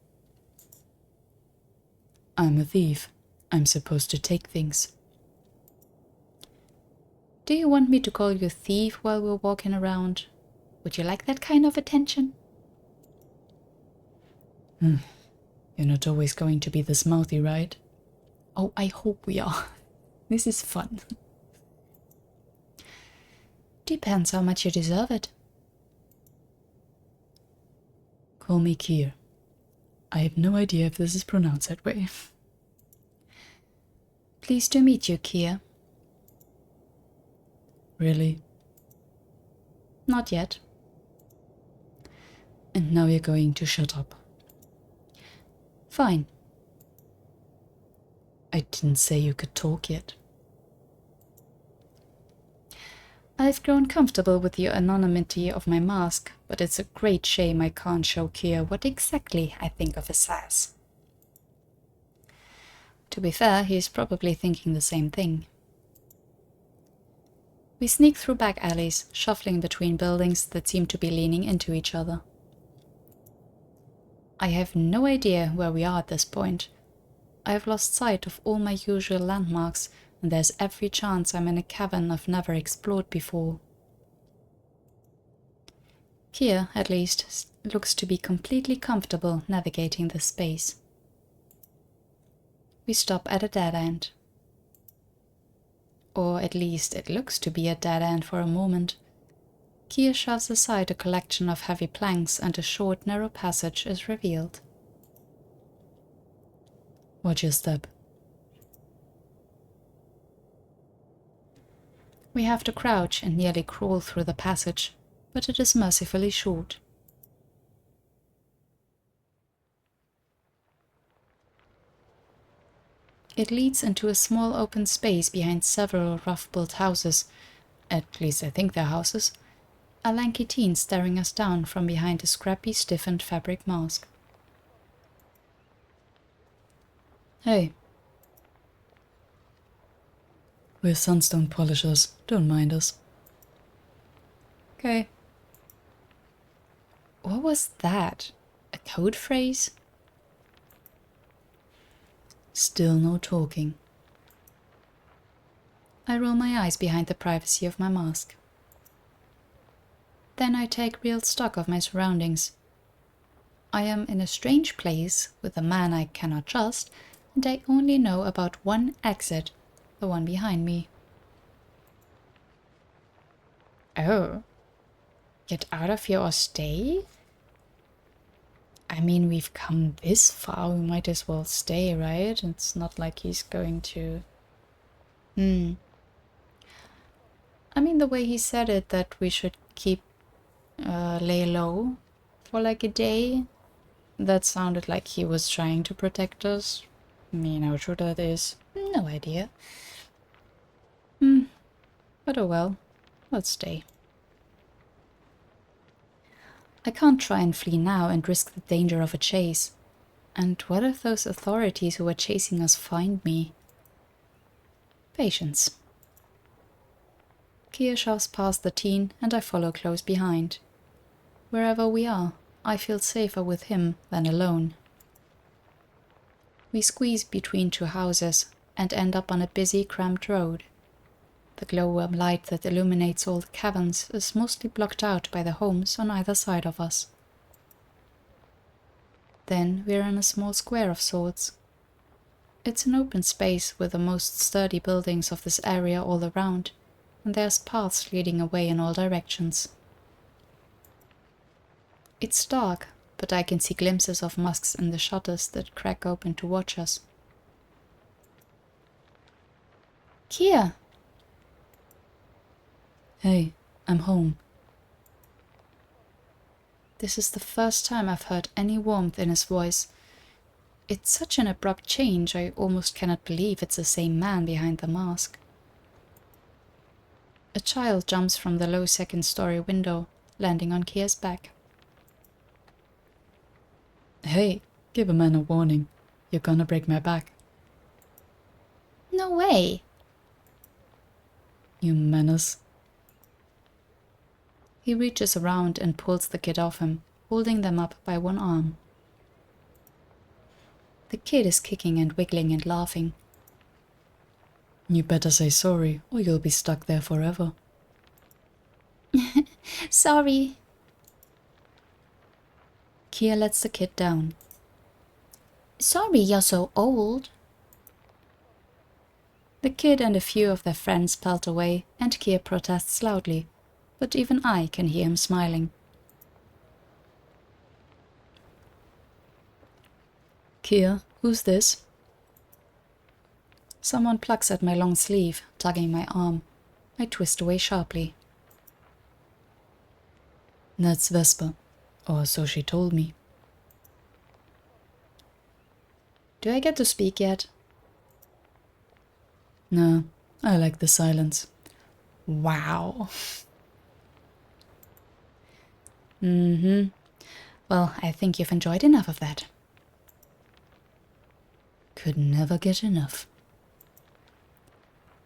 I'm a thief. I'm supposed to take things. Do you want me to call you thief while we're walking around? Would you like that kind of attention? You're not always going to be this mouthy, right? Oh, I hope we are. This is fun. Depends how much you deserve it. Call me Kier. I have no idea if this is pronounced that way. Pleased to meet you, Kier. Really? Not yet. And now you're going to shut up. Fine. I didn't say you could talk yet. I've grown comfortable with the anonymity of my mask, but it's a great shame I can't show Kier what exactly I think of his sass. To be fair, he's probably thinking the same thing. We sneak through back alleys, shuffling between buildings that seem to be leaning into each other. I have no idea where we are at this point. I have lost sight of all my usual landmarks, and there's every chance I'm in a cavern I've never explored before. Kier, at least, looks to be completely comfortable navigating this space. We stop at a dead end. Or at least it looks to be a dead end for a moment. Kier shoves aside a collection of heavy planks and a short, narrow passage is revealed. Watch your step. We have to crouch and nearly crawl through the passage, but it is mercifully short. It leads into a small open space behind several rough-built houses, at least I think they're houses, a lanky teen staring us down from behind a scrappy, stiffened fabric mask. Hey. We're sunstone polishers, don't mind us. Okay. What was that? A code phrase? Still no talking. I roll my eyes behind the privacy of my mask. Then I take real stock of my surroundings. I am in a strange place with a man I cannot trust, and I only know about one exit, the one behind me. Oh. Get out of here or stay? I mean, we've come this far, we might as well stay, right? It's not like he's going to... I mean, the way he said it, that we should keep lay low for like a day, that sounded like he was trying to protect us. I mean, how true that is, no idea. But oh well, let's stay. I can't try and flee now and risk the danger of a chase. And what if those authorities who were chasing us find me? Patience. Kier shoves past the teen and I follow close behind. Wherever we are, I feel safer with him than alone. We squeeze between two houses and end up on a busy, cramped road. The glowworm light that illuminates all the caverns is mostly blocked out by the homes on either side of us. Then we're in a small square of sorts. It's an open space with the most sturdy buildings of this area all around, and there's paths leading away in all directions. It's dark, but I can see glimpses of masks in the shutters that crack open to watch us. Kier! Hey, I'm home. This is the first time I've heard any warmth in his voice. It's such an abrupt change, I almost cannot believe it's the same man behind the mask. A child jumps from the low second-story window, landing on Kier's back. Hey, give a man a warning. You're gonna break my back. No way. You menace. He reaches around and pulls the kid off him, holding them up by one arm. The kid is kicking and wiggling and laughing. You better say sorry, or you'll be stuck there forever. Sorry. Kia lets the kid down. Sorry you're so old. The kid and a few of their friends pelt away, and Kia protests loudly, but even I can hear him smiling. Kia, who's this? Someone plucks at my long sleeve, tugging my arm. I twist away sharply. That's Vespa, or so she told me. Do I get to speak yet? No, I like the silence. Wow. Well, I think you've enjoyed enough of that. Could never get enough.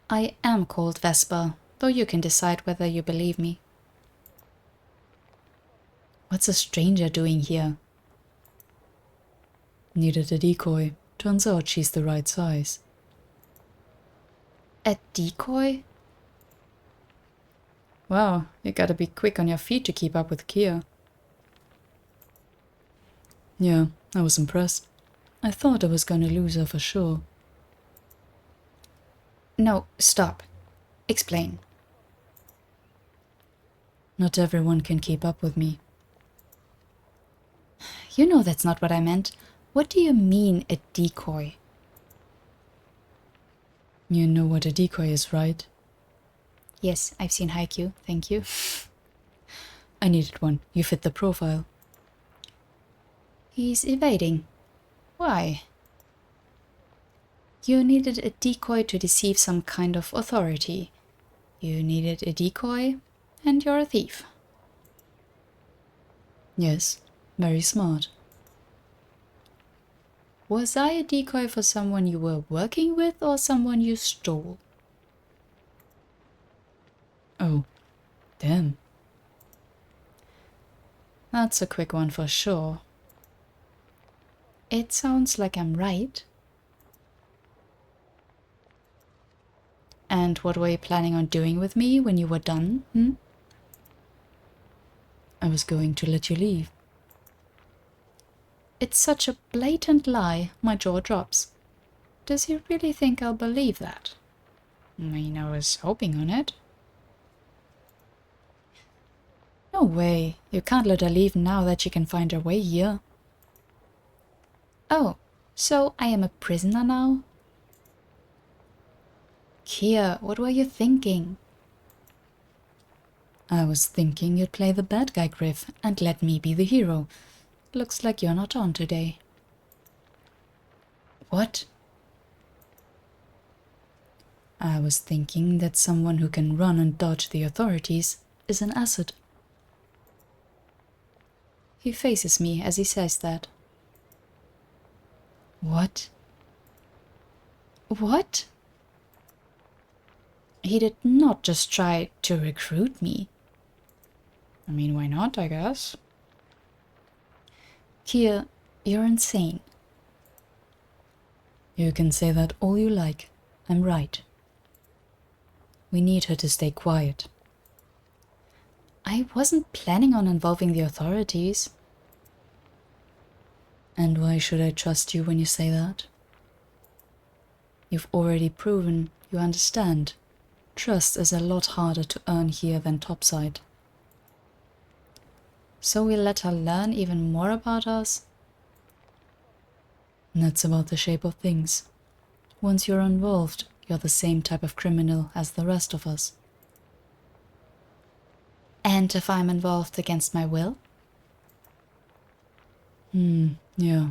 I am called Vespa, though you can decide whether you believe me. What's a stranger doing here? Needed a decoy. Turns out she's the right size. A decoy? Wow, you gotta be quick on your feet to keep up with Kia. Yeah, I was impressed. I thought I was gonna lose her for sure. No, stop. Explain. Not everyone can keep up with me. You know that's not what I meant. What do you mean, a decoy? You know what a decoy is, right? Yes, I've seen Haikyuu, thank you. I needed one. You fit the profile. He's evading. Why? You needed a decoy to deceive some kind of authority. You needed a decoy, and you're a thief. Yes, very smart. Was I a decoy for someone you were working with or someone you stole? Oh, damn. That's a quick one for sure. It sounds like I'm right. And what were you planning on doing with me when you were done, I was going to let you leave. It's such a blatant lie, my jaw drops. Does he really think I'll believe that? I mean, I was hoping on it. No way. You can't let her leave now that she can find her way here. Oh, so I am a prisoner now? Kia, what were you thinking? I was thinking you'd play the bad guy, Griff, and let me be the hero. Looks like you're not on today. What? I was thinking that someone who can run and dodge the authorities is an asset. He faces me as he says that. What? What? He did not just try to recruit me. I mean, why not, I guess? Kia, you're insane. You can say that all you like. I'm right. We need her to stay quiet. I wasn't planning on involving the authorities. And why should I trust you when you say that? You've already proven you understand. Trust is a lot harder to earn here than topside. So we'll let her learn even more about us? That's about the shape of things. Once you're involved, you're the same type of criminal as the rest of us. And if I'm involved against my will? Yeah.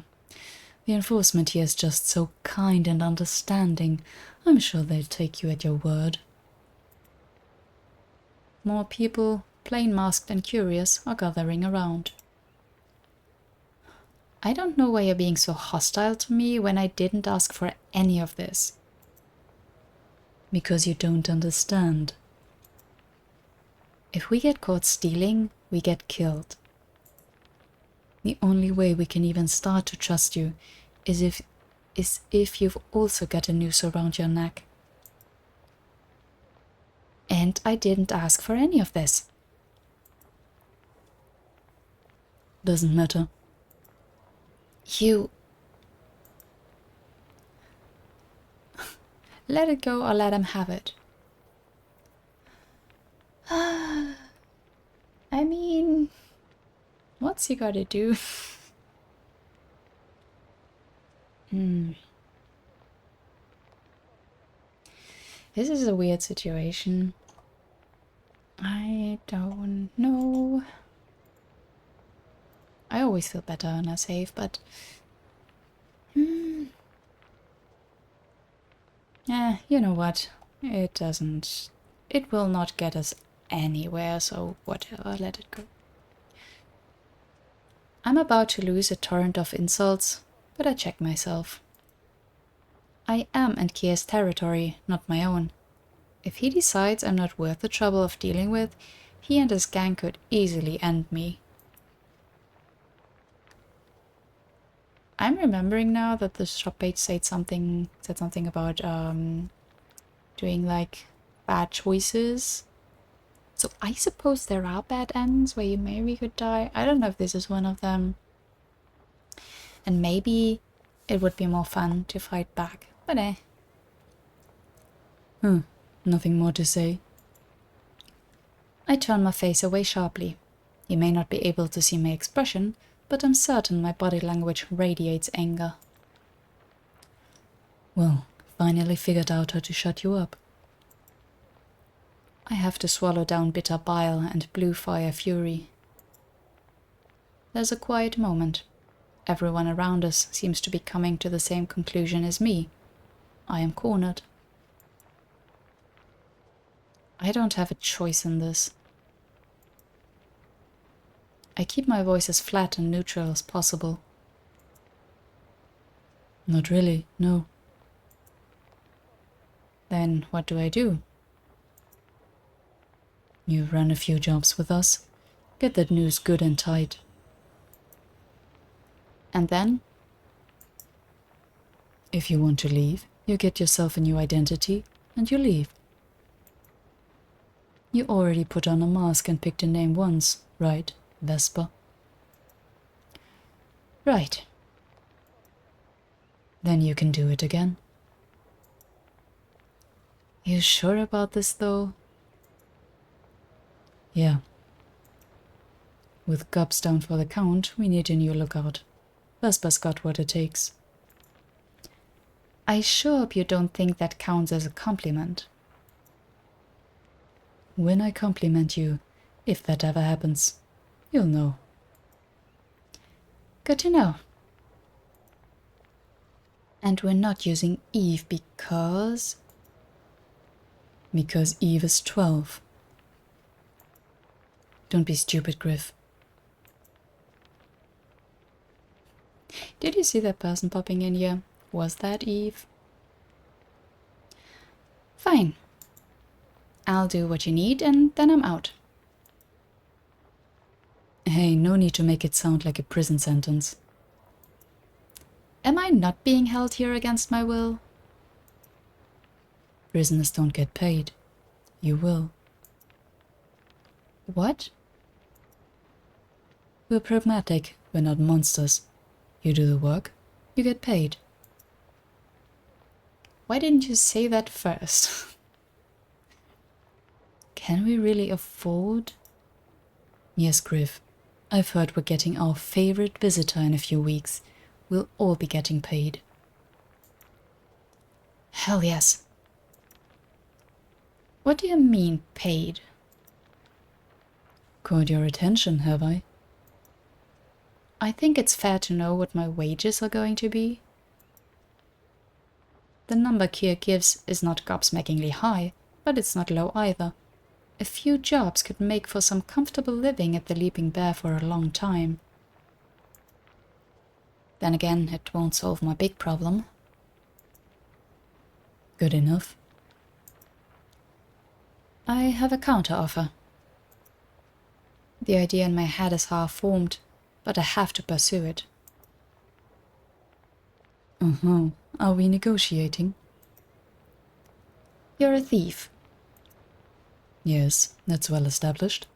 The enforcement here is just so kind and understanding. I'm sure they'll take you at your word. More people, plain masked and curious, are gathering around. I don't know why you're being so hostile to me when I didn't ask for any of this. Because you don't understand. If we get caught stealing, we get killed. The only way we can even start to trust you is if you've also got a noose around your neck. And I didn't ask for any of this. Doesn't matter. You... Let it go or let him have it. I mean... What's he gotta do? This is a weird situation. I don't know. I always feel better when I save, but... you know what? It doesn't... It will not get us anywhere, so whatever, let it go. I'm about to lose a torrent of insults, but I check myself. I am in Kier's territory, not my own. If he decides I'm not worth the trouble of dealing with, he and his gang could easily end me. I'm remembering now that the shop page said something about doing like bad choices. So I suppose there are bad ends where you maybe could die. I don't know if this is one of them. And maybe it would be more fun to fight back. But Nothing more to say. I turn my face away sharply. You may not be able to see my expression, but I'm certain my body language radiates anger. Well, finally figured out how to shut you up. I have to swallow down bitter bile and blue fire fury. There's a quiet moment. Everyone around us seems to be coming to the same conclusion as me. I am cornered. I don't have a choice in this. I keep my voice as flat and neutral as possible. Not really, no. Then what do I do? You run a few jobs with us. Get that news good and tight. And then? If you want to leave, you get yourself a new identity and you leave. You already put on a mask and picked a name once, right, Vesper? Right. Then you can do it again. You sure about this, though? Yeah. With Gups down for the count, we need a new lookout. Vesper's got what it takes. I sure hope you don't think that counts as a compliment. When I compliment you, if that ever happens, you'll know. Good to know. And we're not using Eve because... Because Eve is 12. Don't be stupid, Griff. Did you see that person popping in here? Was that Eve? Fine. I'll do what you need and then I'm out. Hey, no need to make it sound like a prison sentence. Am I not being held here against my will? Prisoners don't get paid. You will. What? We're pragmatic, we're not monsters. You do the work, you get paid. Why didn't you say that first? Can we really afford? Yes, Griff. I've heard we're getting our favorite visitor in a few weeks. We'll all be getting paid. Hell yes. What do you mean, paid? Caught your attention, have I? I think it's fair to know what my wages are going to be. The number Kier gives is not gobsmackingly high, but it's not low either. A few jobs could make for some comfortable living at the Leaping Bear for a long time. Then again, it won't solve my big problem. Good enough. I have a counter offer. The idea in my head is half-formed, but I have to pursue it. Are we negotiating? You're a thief. Yes, that's well established.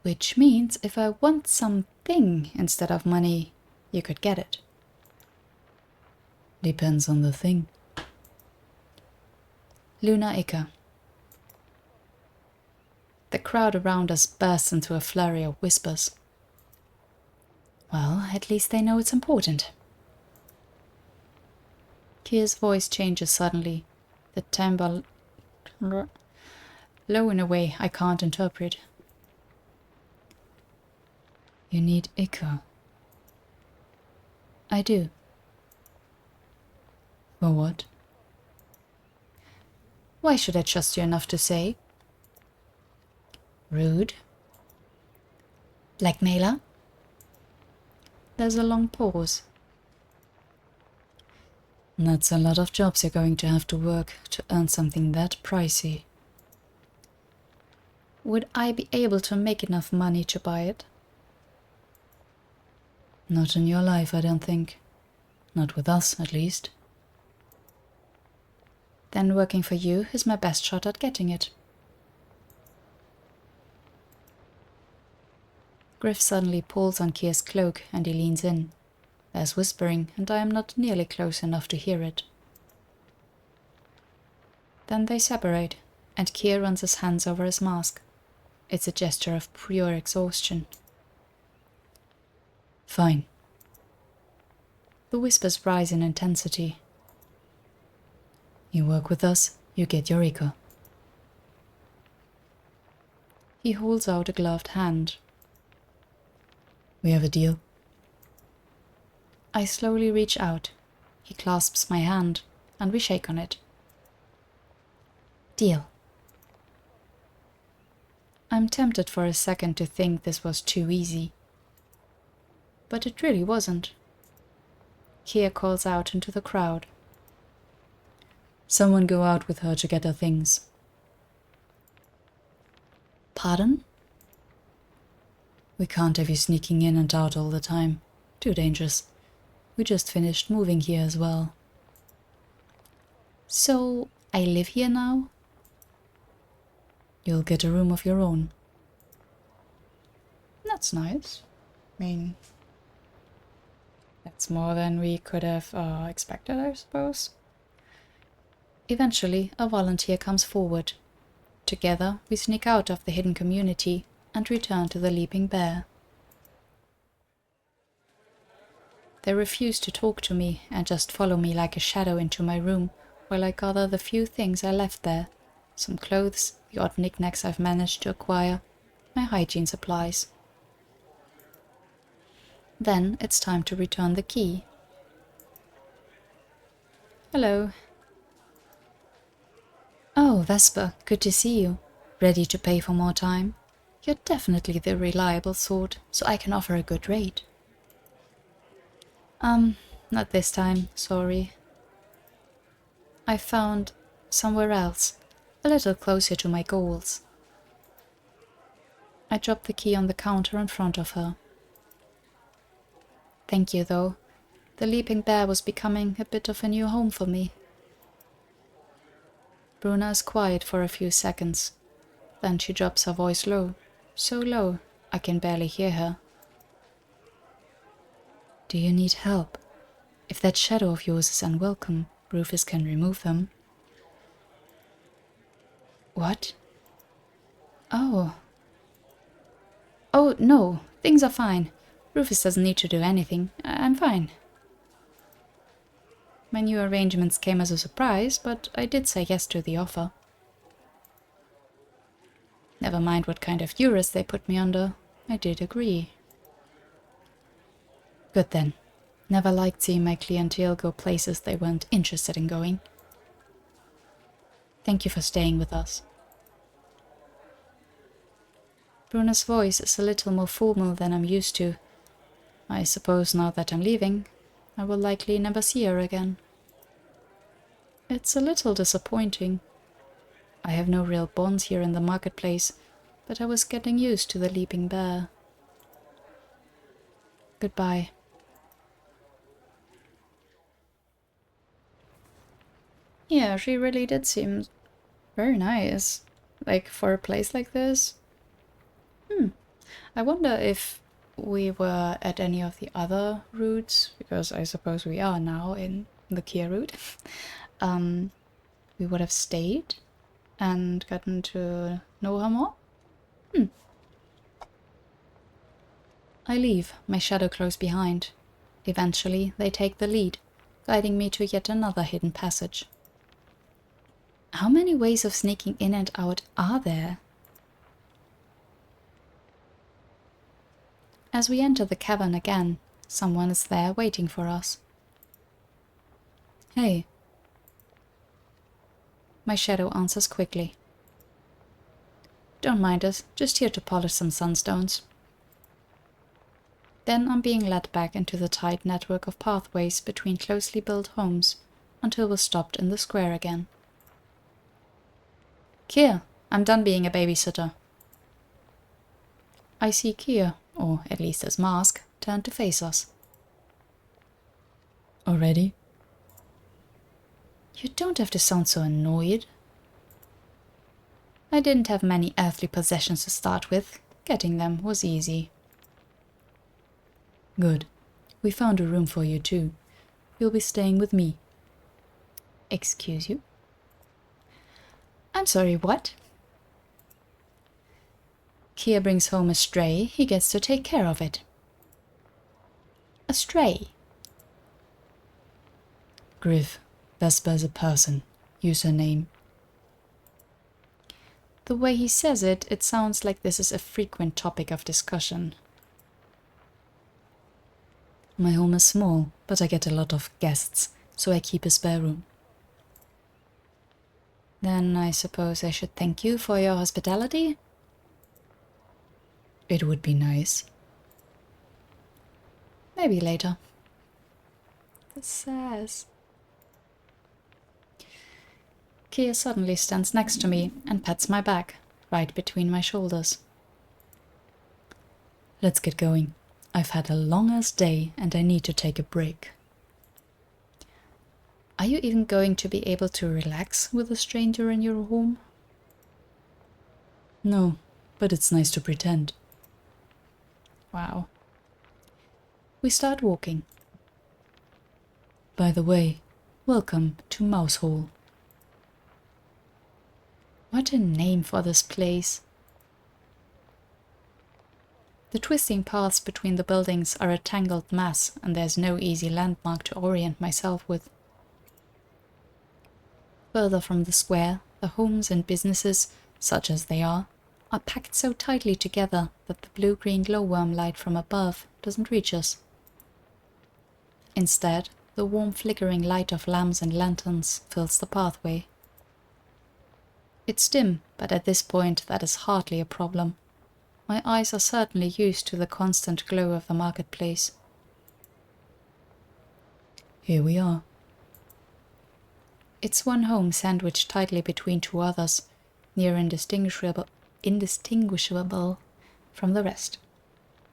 Which means if I want something instead of money, you could get it. Depends on the thing. Luna Ika. The crowd around us bursts into a flurry of whispers. Well, at least they know it's important. Kier's voice changes suddenly, the timbre low in a way I can't interpret. You need Ika. I do. For what? Why should I trust you enough to say? Rude? Blackmailer? There's a long pause. That's a lot of jobs you're going to have to work to earn something that pricey. Would I be able to make enough money to buy it? Not in your life, I don't think. Not with us, at least. Then working for you is my best shot at getting it. Griff suddenly pulls on Kier's cloak and he leans in. There's whispering, and I am not nearly close enough to hear it. Then they separate, and Kier runs his hands over his mask. It's a gesture of pure exhaustion. Fine. The whispers rise in intensity. You work with us, you get your Ika. He holds out a gloved hand. We have a deal. I slowly reach out. He clasps my hand, and we shake on it. Deal. I'm tempted for a second to think this was too easy. But it really wasn't. Kier calls out into the crowd. Someone go out with her to get her things. Pardon? We can't have you sneaking in and out all the time. Too dangerous. We just finished moving here as well. So, I live here now? You'll get a room of your own. That's nice. I mean, that's more than we could have expected, I suppose. Eventually, a volunteer comes forward. Together, we sneak out of the hidden community and return to the Leaping Bear. They refuse to talk to me and just follow me like a shadow into my room while I gather the few things I left there. Some clothes, the odd knickknacks I've managed to acquire, my hygiene supplies. Then it's time to return the key. Hello. Oh, Vesper, good to see you. Ready to pay for more time? You're definitely the reliable sort, so I can offer a good rate. Not this time, sorry. I found somewhere else, a little closer to my goals. I dropped the key on the counter in front of her. Thank you, though. The Leaping Bear was becoming a bit of a new home for me. Bruna is quiet for a few seconds. Then she drops her voice low, so low I can barely hear her. Do you need help? If that shadow of yours is unwelcome, Rufus can remove them. What? Oh. Oh, no, things are fine. Rufus doesn't need to do anything. I'm fine. My new arrangements came as a surprise, but I did say yes to the offer. Never mind what kind of duress they put me under, I did agree. Good then. Never liked seeing my clientele go places they weren't interested in going. Thank you for staying with us. Bruna's voice is a little more formal than I'm used to. I suppose now that I'm leaving, I will likely never see her again. It's a little disappointing. I have no real bonds here in the marketplace, but I was getting used to the leaping bear. Goodbye. Yeah, she really did seem very nice. Like, for a place like this. I wonder if we were at any of the other routes, because I suppose we are now in the Kia route. We would have stayed and gotten to know her more. I leave, my shadow close behind. Eventually, they take the lead, guiding me to yet another hidden passage. How many ways of sneaking in and out are there? As we enter the cavern again, someone is there waiting for us. Hey. My shadow answers quickly. Don't mind us, just here to polish some sunstones. Then I'm being led back into the tight network of pathways between closely built homes until we're stopped in the square again. Kia, I'm done being a babysitter. I see Kia, or at least his mask, turn to face us. Already? You don't have to sound so annoyed. I didn't have many earthly possessions to start with. Getting them was easy. Good. We found a room for you too. You'll be staying with me. Excuse you? I'm sorry, what? Kia brings home a stray, he gets to take care of it. A stray? Griff. Vespa is a person. Use her name. The way he says it, it sounds like this is a frequent topic of discussion. My home is small, but I get a lot of guests, so I keep a spare room. Then I suppose I should thank you for your hospitality? It would be nice. Maybe later. The sass. Kia suddenly stands next to me and pats my back, right between my shoulders. Let's get going. I've had a long-ass day and I need to take a break. Are you even going to be able to relax with a stranger in your home? No, but it's nice to pretend. Wow. We start walking. By the way, welcome to Mouse Hole. What a name for this place. The twisting paths between the buildings are a tangled mass, and there's no easy landmark to orient myself with. Further from the square, the homes and businesses, such as they are packed so tightly together that the blue-green glowworm light from above doesn't reach us. Instead, the warm flickering light of lamps and lanterns fills the pathway. It's dim, but at this point that is hardly a problem. My eyes are certainly used to the constant glow of the marketplace. Here we are. It's one home sandwiched tightly between two others, near indistinguishable from the rest.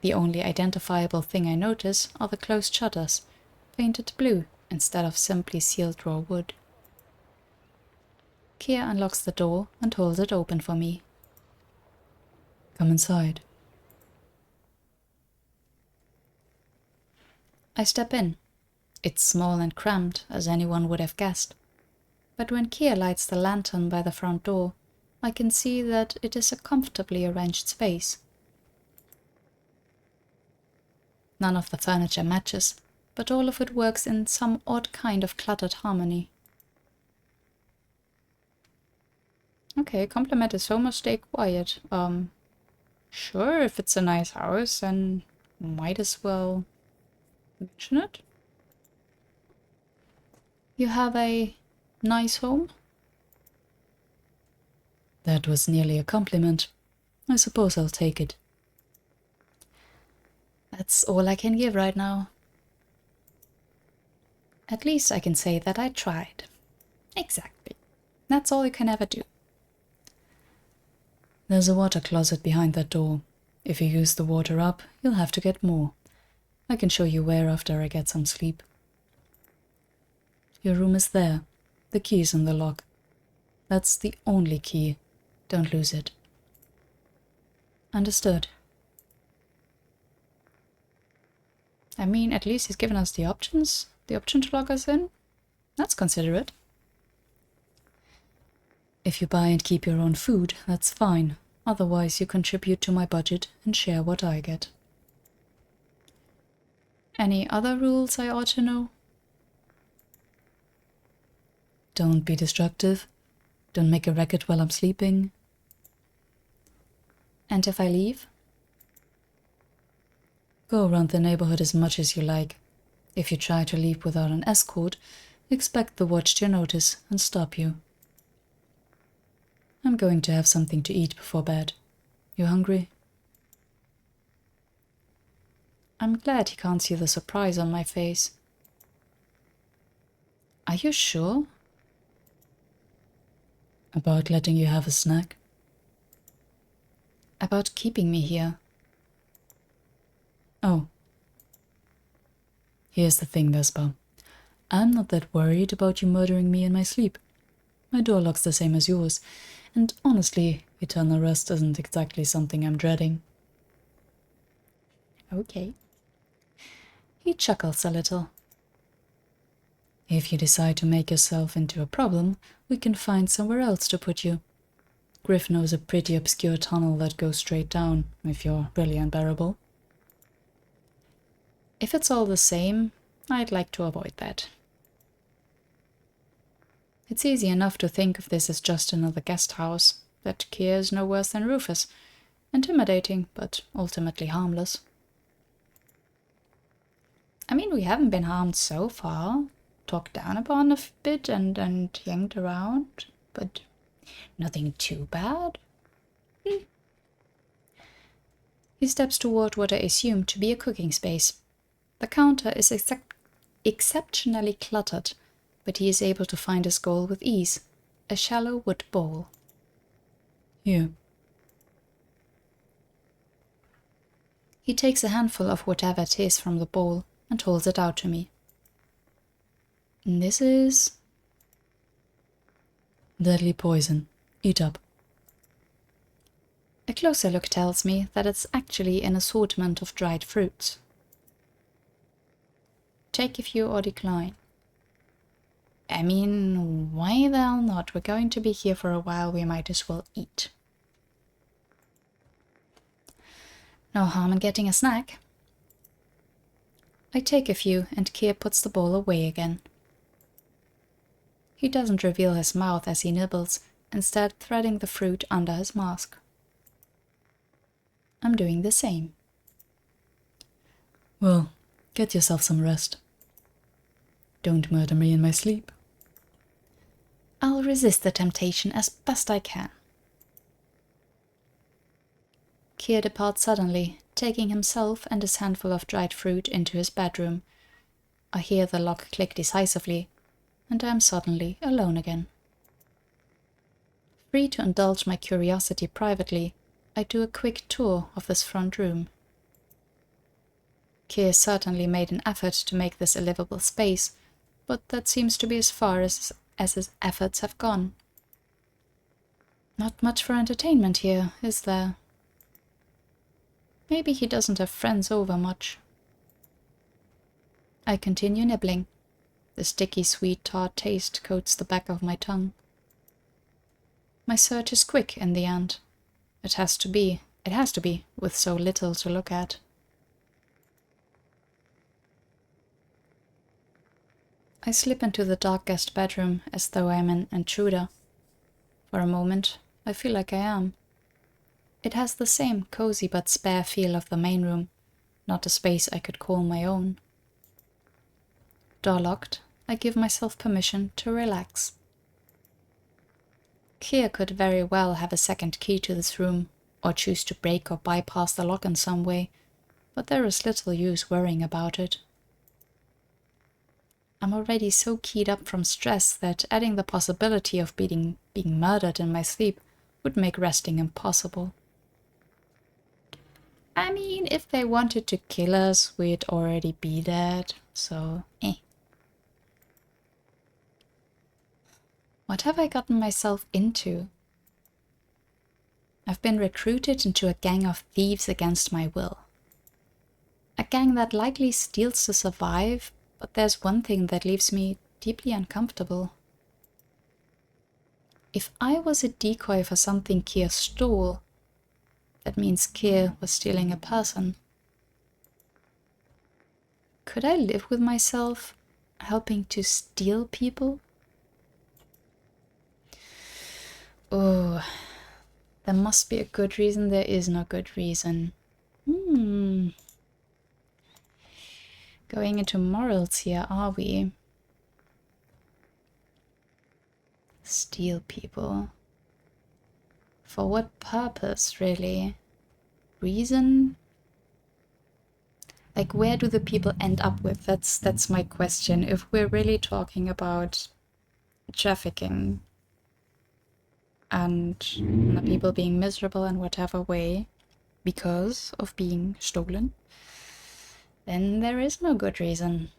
The only identifiable thing I notice are the closed shutters, painted blue instead of simply sealed raw wood. Kia unlocks the door and holds it open for me. Come inside. I step in. It's small and cramped, as anyone would have guessed. But when Kia lights the lantern by the front door, I can see that it is a comfortably arranged space. None of the furniture matches, but all of it works in some odd kind of cluttered harmony. Okay, compliment is so must stay quiet. Sure, if it's a nice house, then might as well mention it. You have a nice home? That was nearly a compliment. I suppose I'll take it. That's all I can give right now. At least I can say that I tried. Exactly. That's all you can ever do. There's a water closet behind that door. If you use the water up, you'll have to get more. I can show you where after I get some sleep. Your room is there. The key is in the lock. That's the only key. Don't lose it. Understood. I mean, at least he's given us the options. The option to lock us in. That's considerate. If you buy and keep your own food, that's fine. Otherwise, you contribute to my budget and share what I get. Any other rules I ought to know? Don't be destructive. Don't make a racket while I'm sleeping. And if I leave? Go around the neighborhood as much as you like. If you try to leave without an escort, expect the watch to notice and stop you. I'm going to have something to eat before bed. You hungry? I'm glad he can't see the surprise on my face. Are you sure? About letting you have a snack? About keeping me here? Oh. Here's the thing, Vespa. I'm not that worried about you murdering me in my sleep. My door lock's the same as yours, and honestly, eternal rest isn't exactly something I'm dreading. Okay. He chuckles a little. If you decide to make yourself into a problem, we can find somewhere else to put you. Griff knows a pretty obscure tunnel that goes straight down, if you're really unbearable. If it's all the same, I'd like to avoid that. It's easy enough to think of this as just another guest house. That Kier is no worse than Rufus. Intimidating, but ultimately harmless. I mean, we haven't been harmed so far. Talked down upon a bit and yanked around, but nothing too bad. He steps toward what I assume to be a cooking space. The counter is exceptionally cluttered, but he is able to find his goal with ease, a shallow wood bowl. Here. He takes a handful of whatever it is from the bowl and holds it out to me. This is deadly poison. Eat up. A closer look tells me that it's actually an assortment of dried fruits. Take a few or decline. I mean, why the hell not? We're going to be here for a while, we might as well eat. No harm in getting a snack. I take a few and Kier puts the bowl away again. He doesn't reveal his mouth as he nibbles, instead threading the fruit under his mask. I'm doing the same. Well, get yourself some rest. Don't murder me in my sleep. I'll resist the temptation as best I can. Kier departs suddenly, taking himself and his handful of dried fruit into his bedroom. I hear the lock click decisively, and I am suddenly alone again. Free to indulge my curiosity privately, I do a quick tour of this front room. Kier certainly made an effort to make this a livable space, but that seems to be as far as his efforts have gone. Not much for entertainment here, is there? Maybe he doesn't have friends over much. I continue nibbling. The sticky, sweet, tart taste coats the back of my tongue. My search is quick in the end. It has to be, with so little to look at. I slip into the dark guest bedroom as though I am an intruder. For a moment, I feel like I am. It has the same cozy but spare feel of the main room, not a space I could call my own. Door locked, I give myself permission to relax. Kier could very well have a second key to this room, or choose to break or bypass the lock in some way. but there is little use worrying about it. I'm already so keyed up from stress that adding the possibility of being murdered in my sleep would make resting impossible. I mean, if they wanted to kill us, we'd already be dead, so What have I gotten myself into? I've been recruited into a gang of thieves against my will. A gang that likely steals to survive, but there's one thing that leaves me deeply uncomfortable. If I was a decoy for something Kier stole, that means Kier was stealing a person. Could I live with myself helping to steal people? Oh, there must be a good reason. There is no good reason. Going into morals here, are we? Steal people. For what purpose, really? Reason? Like, where do the people end up with? That's my question. If we're really talking about trafficking and the people being miserable in whatever way because of being stolen, then there is no good reason.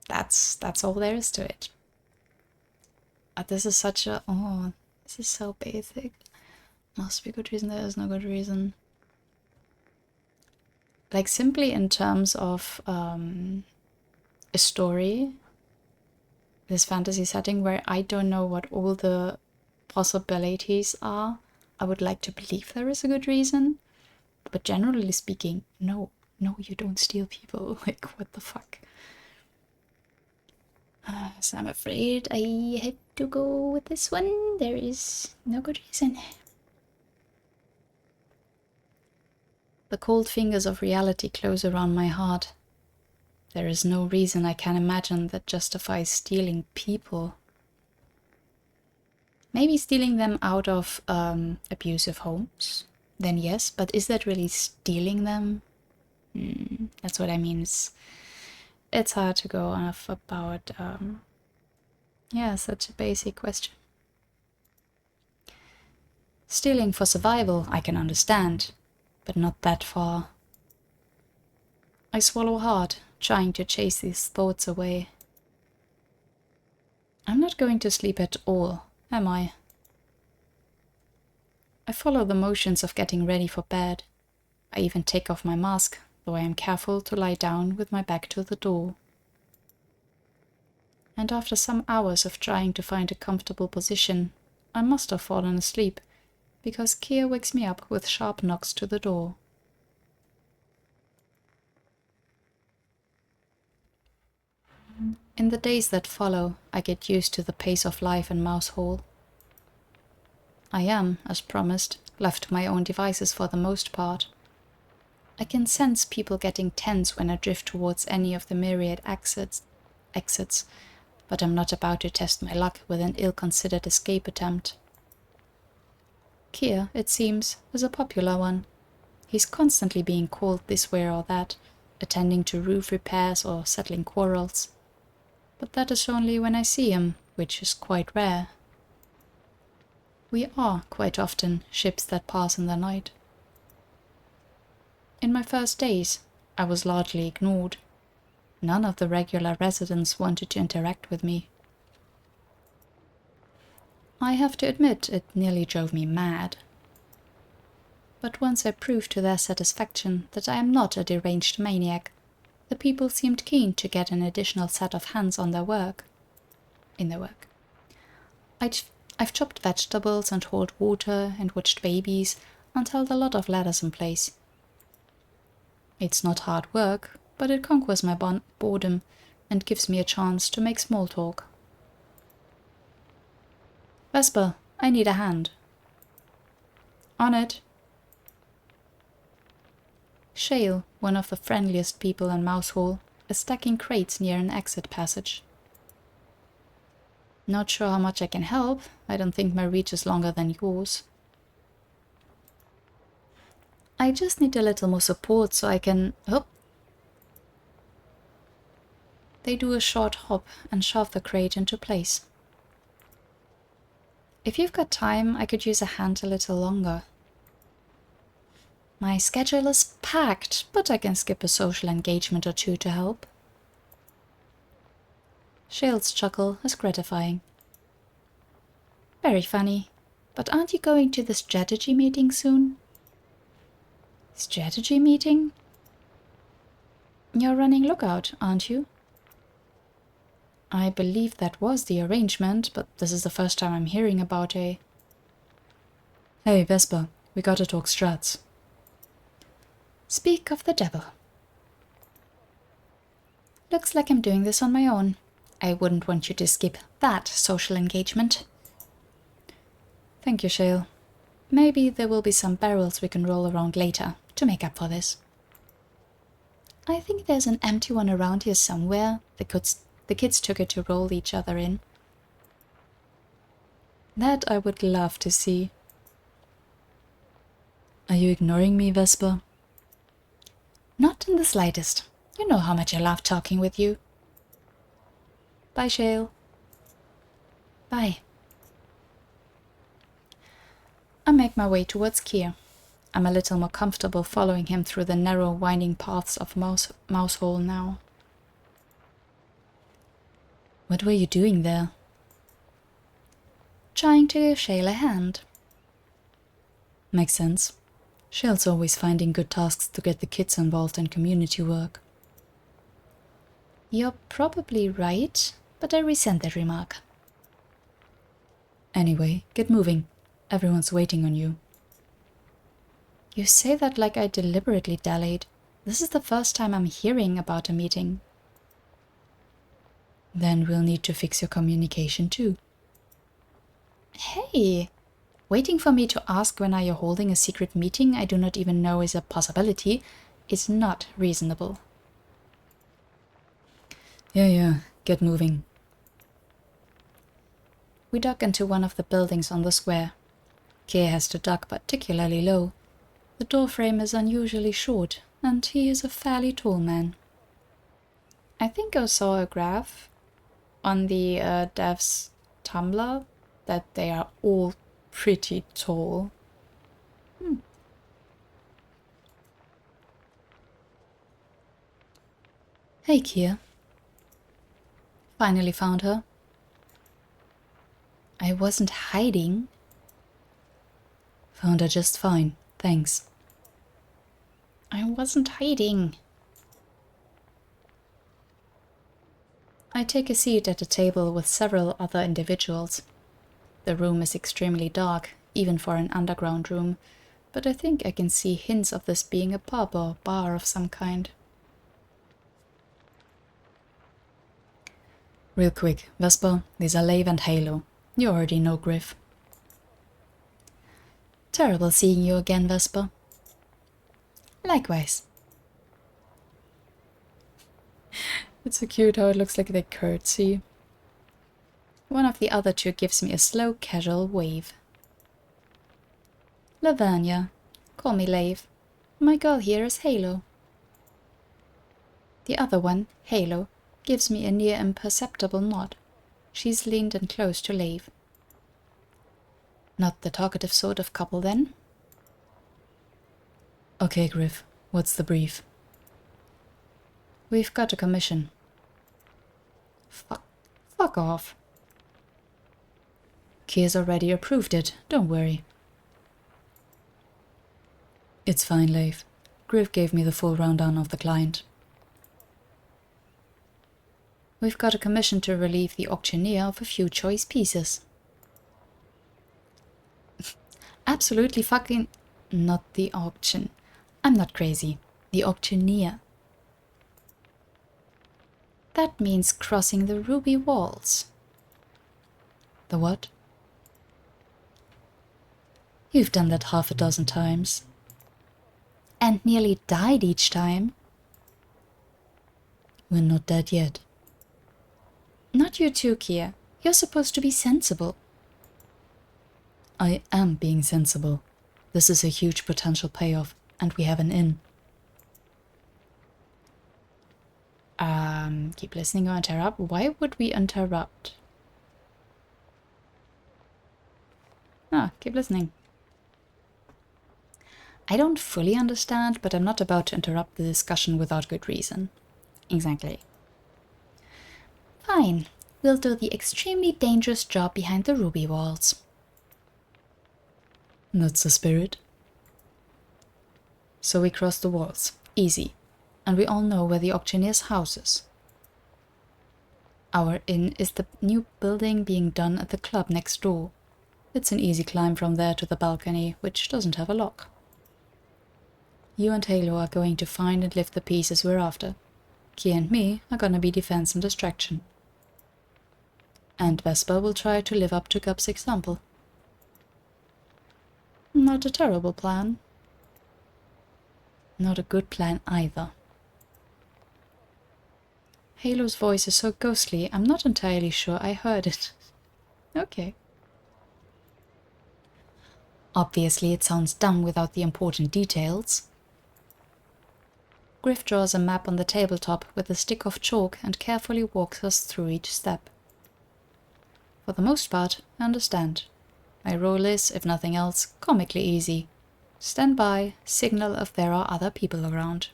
That's all there is to it. This is such a... oh, this is so basic. Must be good reason, there is no good reason. Like, simply in terms of a story, this fantasy setting where I don't know what all the possibilities are, I would like to believe there is a good reason. But generally speaking, no, you don't steal people. Like, what the fuck? So I'm afraid I have to go with this one. There is no good reason. The cold fingers of reality close around my heart. There is no reason I can imagine that justifies stealing people. Maybe stealing them out of abusive homes? Then yes, but is that really stealing them? That's what I mean. It's hard to go off about, such a basic question. Stealing for survival, I can understand, but not that far. I swallow hard, trying to chase these thoughts away. I'm not going to sleep at all, am I? I follow the motions of getting ready for bed. I even take off my mask, though I am careful to lie down with my back to the door. And after some hours of trying to find a comfortable position, I must have fallen asleep, because Kier wakes me up with sharp knocks to the door. In the days that follow, I get used to the pace of life in Mouse Hall. I am, as promised, left to my own devices for the most part. I can sense people getting tense when I drift towards any of the myriad exits, but I'm not about to test my luck with an ill-considered escape attempt. Kier, it seems, is a popular one. He's constantly being called this way or that, attending to roof repairs or settling quarrels. But that is only when I see him, which is quite rare. We are, quite often, ships that pass in the night. In my first days, I was largely ignored. None of the regular residents wanted to interact with me. I have to admit it nearly drove me mad. But once I proved to their satisfaction that I am not a deranged maniac, the people seemed keen to get an additional set of hands on their work. I've chopped vegetables and hauled water and watched babies and held a lot of ladders in place. It's not hard work, but it conquers my boredom and gives me a chance to make small talk. Vesper, I need a hand. On it. Shale, one of the friendliest people in Mouse Hall, is stacking crates near an exit passage. Not sure how much I can help. I don't think my reach is longer than yours. I just need a little more support so I can... Oh! They do a short hop and shove the crate into place. If you've got time, I could use a hand a little longer. My schedule is packed, but I can skip a social engagement or two to help. Shale's chuckle is gratifying. Very funny. But aren't you going to the strategy meeting soon? Strategy meeting? You're running lookout, aren't you? I believe that was the arrangement, but this is the first time I'm hearing about a... Hey, Vesper, we gotta talk strats. Speak of the devil. Looks like I'm doing this on my own. I wouldn't want you to skip that social engagement. Thank you, Shale. Maybe there will be some barrels we can roll around later to make up for this. I think there's an empty one around here somewhere. The kids took it to roll each other in. That I would love to see. Are you ignoring me, Vesper? Not in the slightest. You know how much I love talking with you. Bye, Shale. Bye. I make my way towards Kier. I'm a little more comfortable following him through the narrow, winding paths of Mousehole now. What were you doing there? Trying to give Shale a hand. Makes sense. Shale's always finding good tasks to get the kids involved in community work. You're probably right, but I resent that remark. Anyway, get moving. Everyone's waiting on you. You say that like I deliberately dallied. This is the first time I'm hearing about a meeting. Then we'll need to fix your communication too. Hey! Waiting for me to ask when are you holding a secret meeting I do not even know is a possibility is not reasonable. Yeah, get moving. We duck into one of the buildings on the square. Kier has to duck particularly low. The doorframe is unusually short, and he is a fairly tall man. I think I saw a graph on the devs Tumblr that they are all pretty tall. Hey, Kier. Finally found her. I wasn't hiding. Found her just fine, thanks. I wasn't hiding. I take a seat at a table with several other individuals. The room is extremely dark, even for an underground room, but I think I can see hints of this being a pub or bar of some kind. Real quick, Vesper, these are Lave and Halo. You already know Griff. Terrible seeing you again, Vesper. Likewise. It's so cute how it looks like they curtsy. One of the other two gives me a slow, casual wave. Lavernia. Call me Lave. My girl here is Halo. The other one, Halo, gives me a near imperceptible nod. She's leaned in close to Lave. Not the talkative sort of couple, then? Okay, Griff. What's the brief? We've got a commission. Fuck off. Kier's already approved it, don't worry. It's fine, Leif. Griff gave me the full rundown of the client. We've got a commission to relieve the auctioneer of a few choice pieces. Absolutely fucking... Not the auction. I'm not crazy. The auctioneer. That means crossing the ruby walls. The what? You've done that half a dozen times. And nearly died each time. We're not dead yet. Not you too, Kier. You're supposed to be sensible. I am being sensible. This is a huge potential payoff, and we have an inn. Keep listening or interrupt? Why would we interrupt? Keep listening. I don't fully understand, but I'm not about to interrupt the discussion without good reason. Exactly. Fine. We'll do the extremely dangerous job behind the ruby walls. That's the spirit. So we cross the walls. Easy. And we all know where the auctioneer's house is. Our inn is the new building being done at the club next door. It's an easy climb from there to the balcony, which doesn't have a lock. You and Halo are going to find and lift the pieces we're after. Kia and me are gonna be defense and distraction. And Vesper will try to live up to Gup's example. Not a terrible plan. Not a good plan either. Halo's voice is so ghostly, I'm not entirely sure I heard it. Okay. Obviously it sounds dumb without the important details. Griff draws a map on the tabletop with a stick of chalk and carefully walks us through each step. For the most part, I understand. My role is, if nothing else, comically easy. Stand by, signal if there are other people around.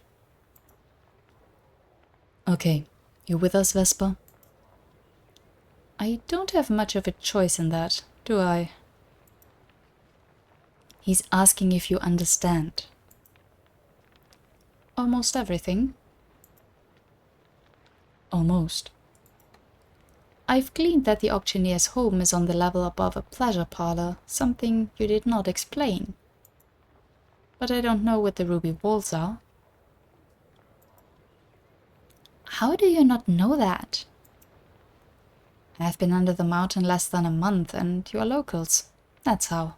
Okay, you with us, Vesper? I don't have much of a choice in that, do I? He's asking if you understand. Almost everything. Almost. I've gleaned that the auctioneer's home is on the level above a pleasure parlor, something you did not explain. But I don't know what the ruby walls are. How do you not know that? I've been under the mountain less than a month, and you're locals. That's how.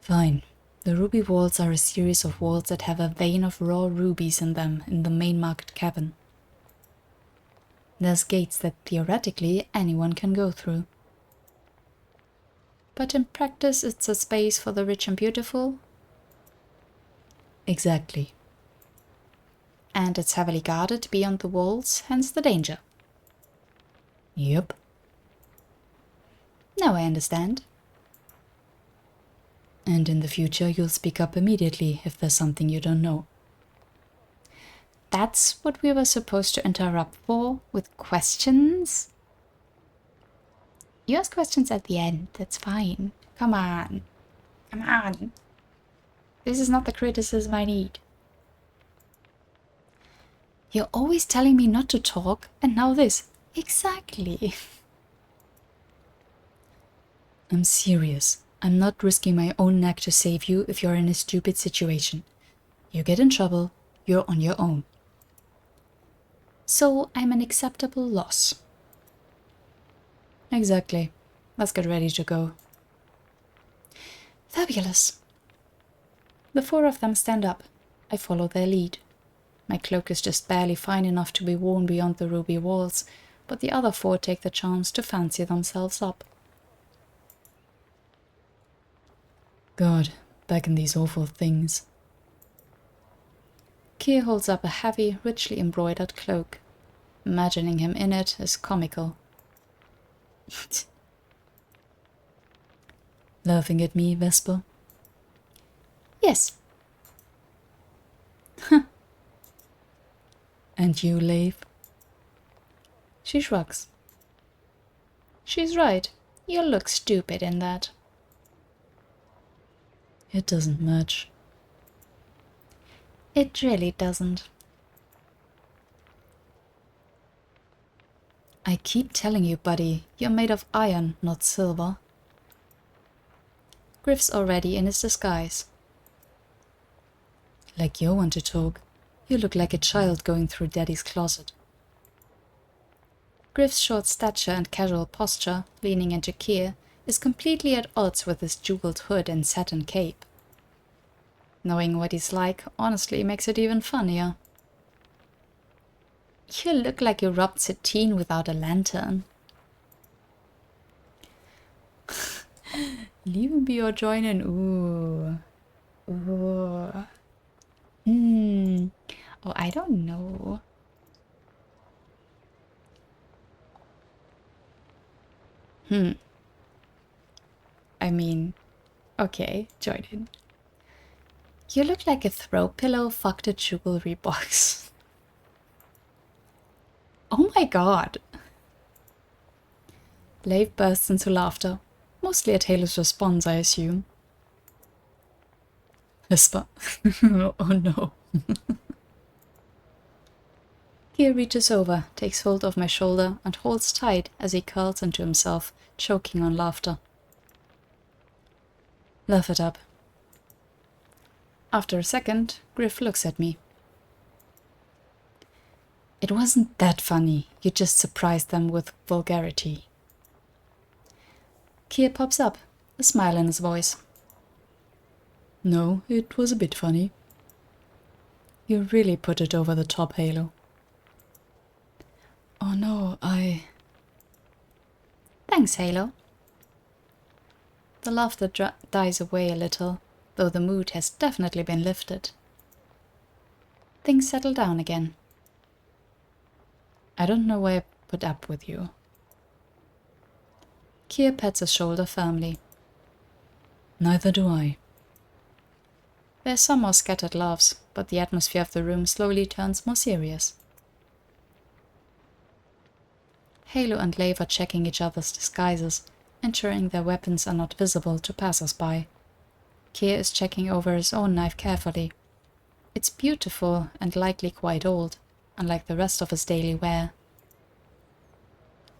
Fine. The ruby walls are a series of walls that have a vein of raw rubies in them in the main market cavern. There's gates that theoretically anyone can go through. But in practice it's a space for the rich and beautiful? Exactly. And it's heavily guarded beyond the walls, hence the danger. Yep. Now I understand. And in the future you'll speak up immediately if there's something you don't know. That's what we were supposed to interrupt for, with questions? You ask questions at the end, that's fine. Come on. Come on. This is not the criticism I need. You're always telling me not to talk, and now this. Exactly. I'm serious. I'm not risking my own neck to save you if you're in a stupid situation. You get in trouble, you're on your own. So I'm an acceptable loss. Exactly. Let's get ready to go. Fabulous. The four of them stand up. I follow their lead. My cloak is just barely fine enough to be worn beyond the ruby walls, but the other four take the chance to fancy themselves up. God, back in these awful things. Keir holds up a heavy, richly embroidered cloak. Imagining him in it is comical. Laughing at me, Vesper? Yes. And you, Leif? She shrugs. She's right. You look stupid in that. It doesn't match. It really doesn't. I keep telling you, buddy, you're made of iron, not silver. Griff's already in his disguise. Like you want to talk. You look like a child going through Daddy's closet. Griff's short stature and casual posture, leaning into Keir, is completely at odds with his jeweled hood and satin cape. Knowing what he's like honestly makes it even funnier. You look like you robbed Satine without a lantern. Leave him be or join in, ooh. Ooh. Oh, I don't know. I mean, okay, join in. You look like a throw pillow fucked a jewelry box. Oh my god. Leif bursts into laughter, mostly at Halo's response, I assume. Whisper. Oh no. Gear reaches over, takes hold of my shoulder, and holds tight as he curls into himself, choking on laughter. Laugh it up. After a second, Griff looks at me. It wasn't that funny, you just surprised them with vulgarity. Kier pops up, a smile in his voice. No, it was a bit funny. You really put it over the top, Halo. Oh no, Thanks, Halo. The laughter dies away a little, though the mood has definitely been lifted. Things settle down again. I don't know why I put up with you. Kier pats his shoulder firmly. Neither do I. There's some more scattered laughs, but the atmosphere of the room slowly turns more serious. Halo and Leif are checking each other's disguises, ensuring their weapons are not visible to passers-by. Kier is checking over his own knife carefully. It's beautiful and likely quite old, unlike the rest of his daily wear.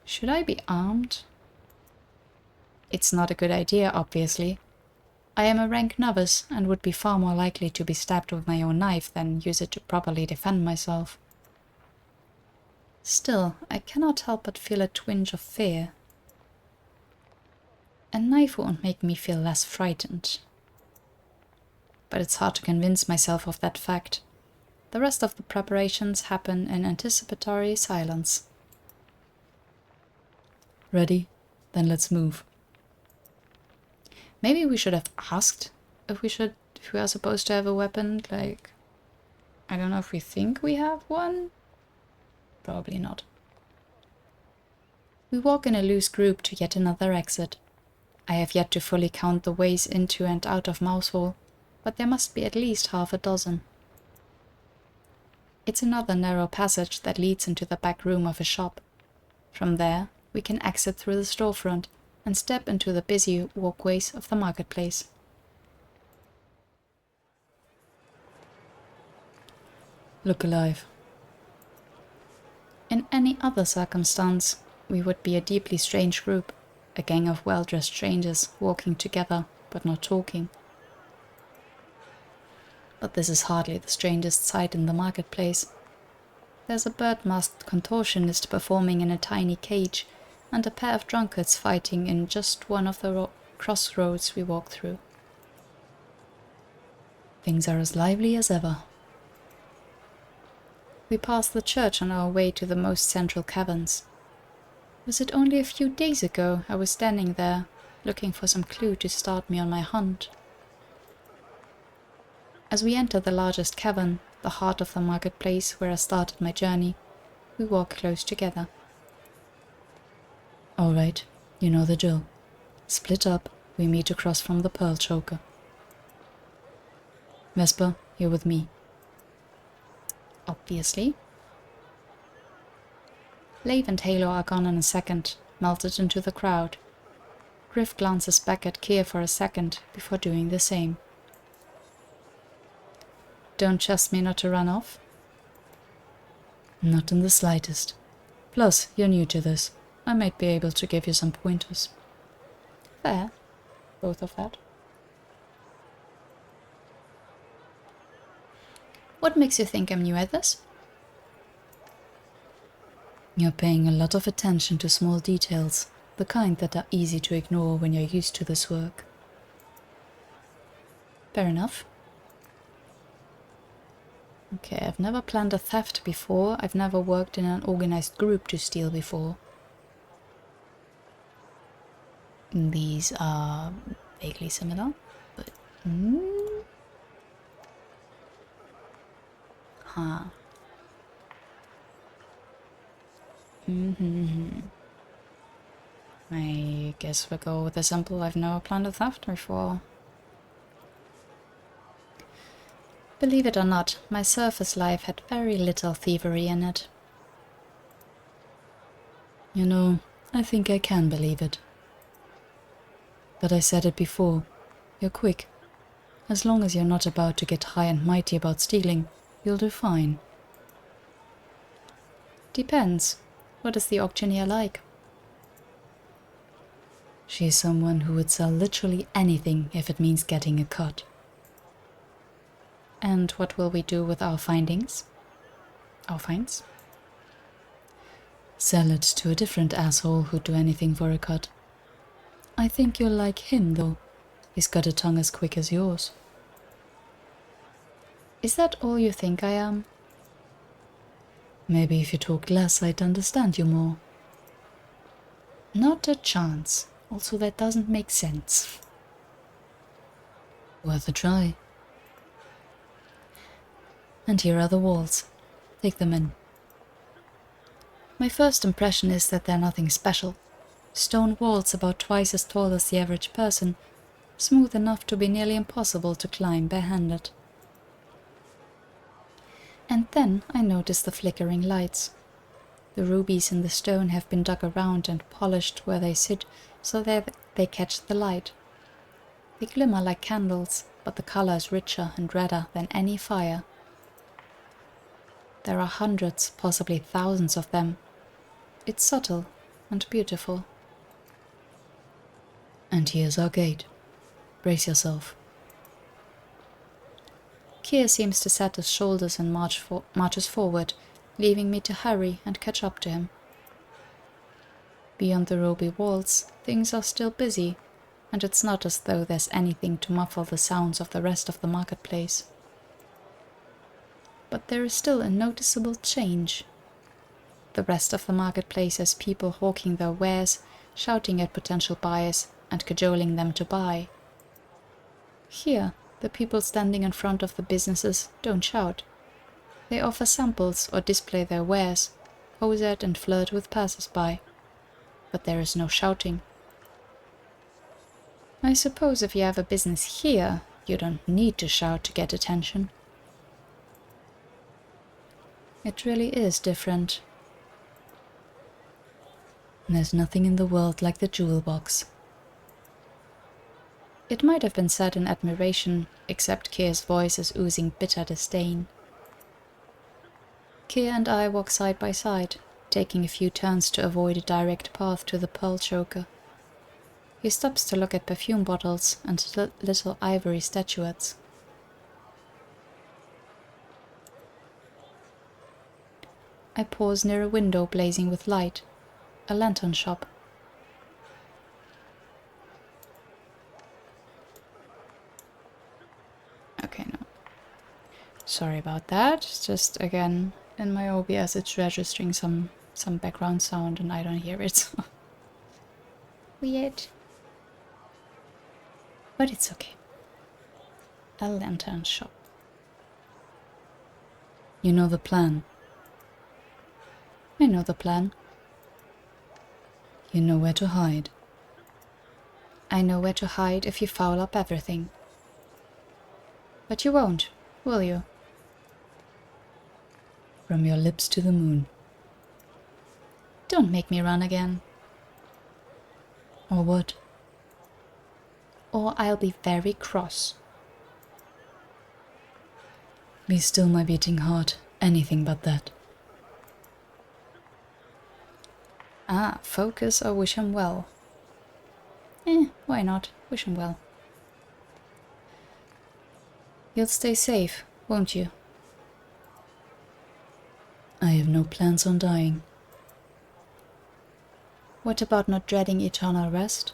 Should I be armed? It's not a good idea, obviously. I am a rank novice and would be far more likely to be stabbed with my own knife than use it to properly defend myself. Still, I cannot help but feel a twinge of fear. A knife won't make me feel less frightened. But it's hard to convince myself of that fact. The rest of the preparations happen in anticipatory silence. Ready? Then let's move. Maybe we should have asked if we are supposed to have a weapon, like, I don't know if we think we have one. Probably not. We walk in a loose group to yet another exit. I have yet to fully count the ways into and out of Mousehole, but there must be at least half a dozen. It's another narrow passage that leads into the back room of a shop. From there, we can exit through the storefront and step into the busy walkways of the marketplace. Look alive. In any other circumstance, we would be a deeply strange group, a gang of well-dressed strangers walking together but not talking. But this is hardly the strangest sight in the marketplace. There's a bird-masked contortionist performing in a tiny cage, and a pair of drunkards fighting in just one of the crossroads we walk through. Things are as lively as ever. We pass the church on our way to the most central caverns. Was it only a few days ago I was standing there, looking for some clue to start me on my hunt? As we enter the largest cavern, the heart of the marketplace where I started my journey, we walk close together. All right, you know the drill. Split up, we meet across from the pearl choker. Vesper, you're with me. Obviously. Leif and Halo are gone in a second, melted into the crowd. Griff glances back at Kier for a second before doing the same. Don't trust me not to run off? Not in the slightest. Plus, you're new to this. I might be able to give you some pointers. Fair. Both of that. What makes you think I'm new at this? You're paying a lot of attention to small details, the kind that are easy to ignore when you're used to this work. Fair enough. Okay, I've never planned a theft before. I've never worked in an organized group to steal before. These are vaguely similar, but... Huh. Mm-hmm. I guess we'll go with the simple I've never planned a theft before. Believe it or not, my surface life had very little thievery in it. You know, I think I can believe it. But I said it before, you're quick. As long as you're not about to get high and mighty about stealing, you'll do fine. Depends. What is the auctioneer like? She's someone who would sell literally anything if it means getting a cut. And what will we do with our findings? Our finds? Sell it to a different asshole who'd do anything for a cut. I think you'll like him, though. He's got a tongue as quick as yours. Is that all you think I am? Maybe if you talked less, I'd understand you more. Not a chance. Also, that doesn't make sense. Worth a try. And here are the walls. Take them in. My first impression is that they're nothing special. Stone walls about twice as tall as the average person, smooth enough to be nearly impossible to climb barehanded. And then I notice the flickering lights. The rubies in the stone have been dug around and polished where they sit so that they catch the light. They glimmer like candles, but the color is richer and redder than any fire. There are hundreds, possibly thousands of them. It's subtle and beautiful. And here's our gate. Brace yourself. Keir seems to set his shoulders and marches forward, leaving me to hurry and catch up to him. Beyond the ruby walls, things are still busy, and it's not as though there's anything to muffle the sounds of the rest of the marketplace. But there is still a noticeable change. The rest of the marketplace has people hawking their wares, shouting at potential buyers, and cajoling them to buy. Here, the people standing in front of the businesses don't shout. They offer samples or display their wares, pose at and flirt with passers-by. But there is no shouting. I suppose if you have a business here, you don't need to shout to get attention. It really is different. There's nothing in the world like the jewel box. It might have been said in admiration, except Keir's voice is oozing bitter disdain. Keir and I walk side by side, taking a few turns to avoid a direct path to the pearl choker. He stops to look at perfume bottles and little ivory statuettes. I pause near a window blazing with light, a lantern shop. Okay, no. Sorry about that. Just again, in my OBS it's registering some background sound and I don't hear it. Weird. But it's okay. A lantern shop. You know the plan. I know the plan. You know where to hide. I know where to hide if you foul up everything. But you won't, will you? From your lips to the moon. Don't make me run again. Or what? Or I'll be very cross. Be still, my beating heart. Anything but that. Ah, focus or wish him well. Why not? Wish him well. You'll stay safe, won't you? I have no plans on dying. What about not dreading eternal rest?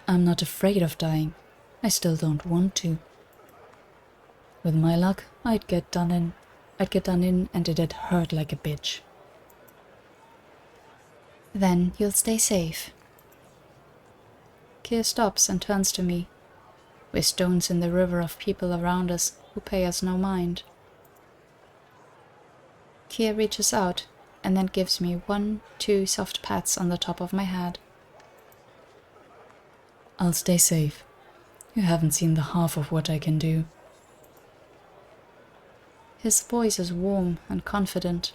I'm not afraid of dying. I still don't want to. With my luck, I'd get done in and it'd hurt like a bitch. Then you'll stay safe. Keir stops and turns to me. We're stones in the river of people around us who pay us no mind. Kia reaches out and then gives me 1-2 soft pats on the top of my head. I'll stay safe. You haven't seen the half of what I can do. His voice is warm and confident.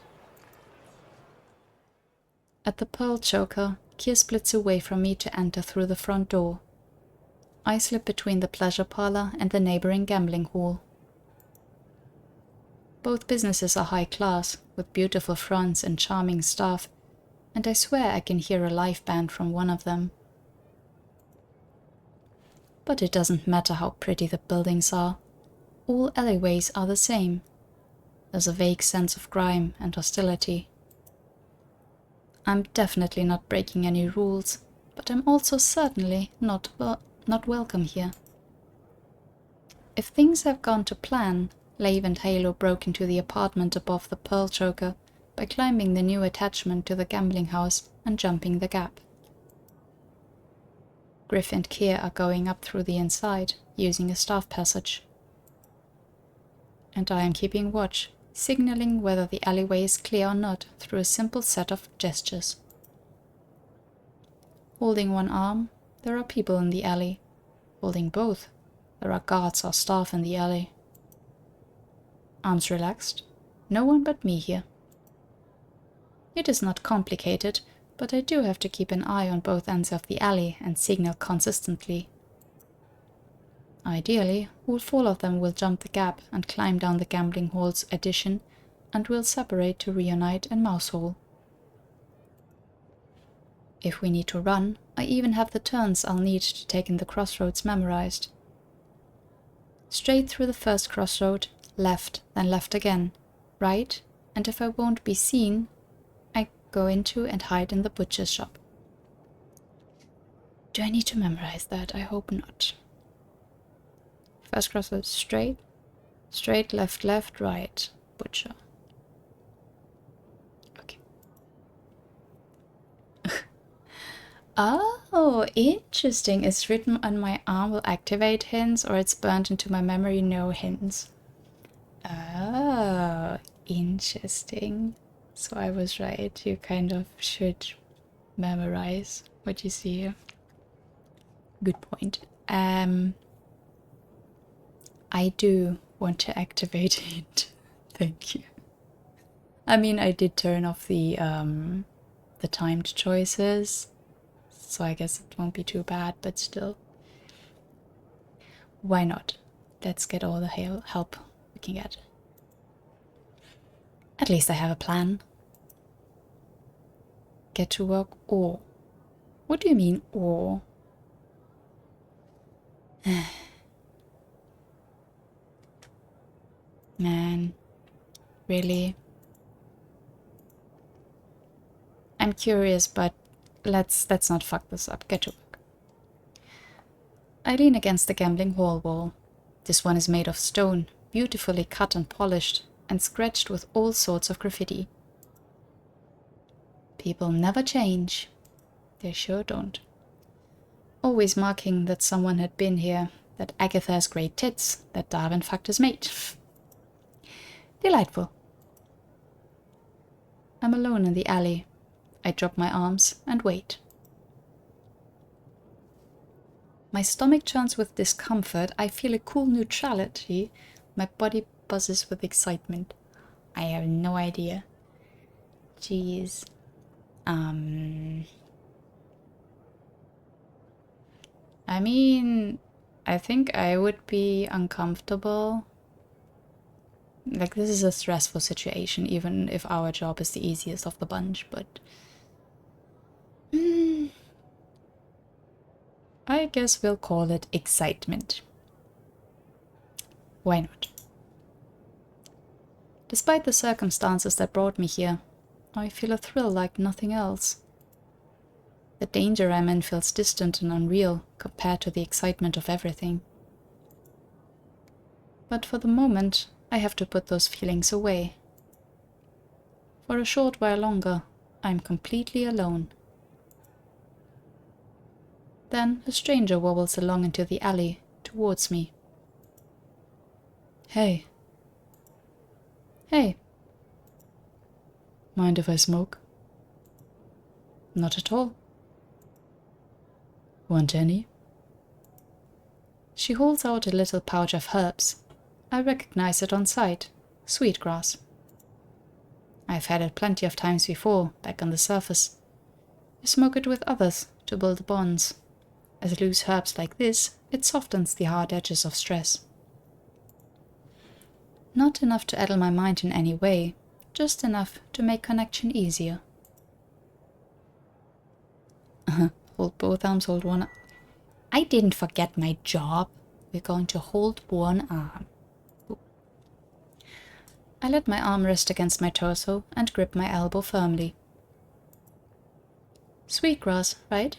At the pearl choker, Kia splits away from me to enter through the front door. I slip between the pleasure parlor and the neighboring gambling hall. Both businesses are high class, with beautiful fronts and charming staff, and I swear I can hear a live band from one of them. But it doesn't matter how pretty the buildings are. All alleyways are the same. There's a vague sense of grime and hostility. I'm definitely not breaking any rules, but I'm also certainly not welcome here. If things have gone to plan, Lave and Halo broke into the apartment above the pearl choker by climbing the new attachment to the gambling house and jumping the gap. Griff and Kia are going up through the inside, using a staff passage. And I am keeping watch, signaling whether the alleyway is clear or not through a simple set of gestures. Holding one arm, there are people in the alley. Holding both, there are guards or staff in the alley. Arms relaxed, no one but me here. It is not complicated, but I do have to keep an eye on both ends of the alley and signal consistently. Ideally, all 4 of them will jump the gap and climb down the gambling hall's addition, and will separate to reunite in Mousehole. If we need to run, I even have the turns I'll need to take in the crossroads memorized. Straight through the first crossroad, left, then left again, right, and if I won't be seen, I go into and hide in the butcher's shop. Do I need to memorize that? I hope not. First crossroad straight, straight, left, left, right, butcher. Okay. Oh, interesting. It's written on my arm will activate hints, or it's burnt into my memory, no hints. Oh, interesting. So I was right. You kind of should memorize what you see here. Good point. I do want to activate it. Thank you. I mean, I did turn off the timed choices, so I guess it won't be too bad, but still. Why not? Let's get all the help we can get. At least I have a plan. Get to work or. What do you mean or? Man, really? I'm curious, but let's not fuck this up. Get to work. I lean against the gambling hall wall. This one is made of stone, beautifully cut and polished, and scratched with all sorts of graffiti. People never change. They sure don't. Always marking that someone had been here, that Agatha has great tits, that Darwin fucked his mate. Delightful. I'm alone in the alley. I drop my arms and wait. My stomach churns with discomfort. I feel a cool neutrality. My body buzzes with excitement. I have no idea. Jeez. I mean, I think I would be uncomfortable. Like, this is a stressful situation, even if our job is the easiest of the bunch, but... I guess we'll call it excitement. Why not? Despite the circumstances that brought me here, I feel a thrill like nothing else. The danger I'm in feels distant and unreal compared to the excitement of everything. But for the moment, I have to put those feelings away. For a short while longer, I'm completely alone. Then a stranger wobbles along into the alley, towards me. Hey. Hey. Mind if I smoke? Not at all. Want any? She holds out a little pouch of herbs. I recognize it on sight. Sweetgrass. I've had it plenty of times before, back on the surface. You smoke it with others to build bonds. As loose herbs like this, it softens the hard edges of stress. Not enough to addle my mind in any way, just enough to make connection easier. Hold both arms, hold one. I didn't forget my job. We're going to hold one arm. I let my arm rest against my torso and grip my elbow firmly. Sweetgrass, right?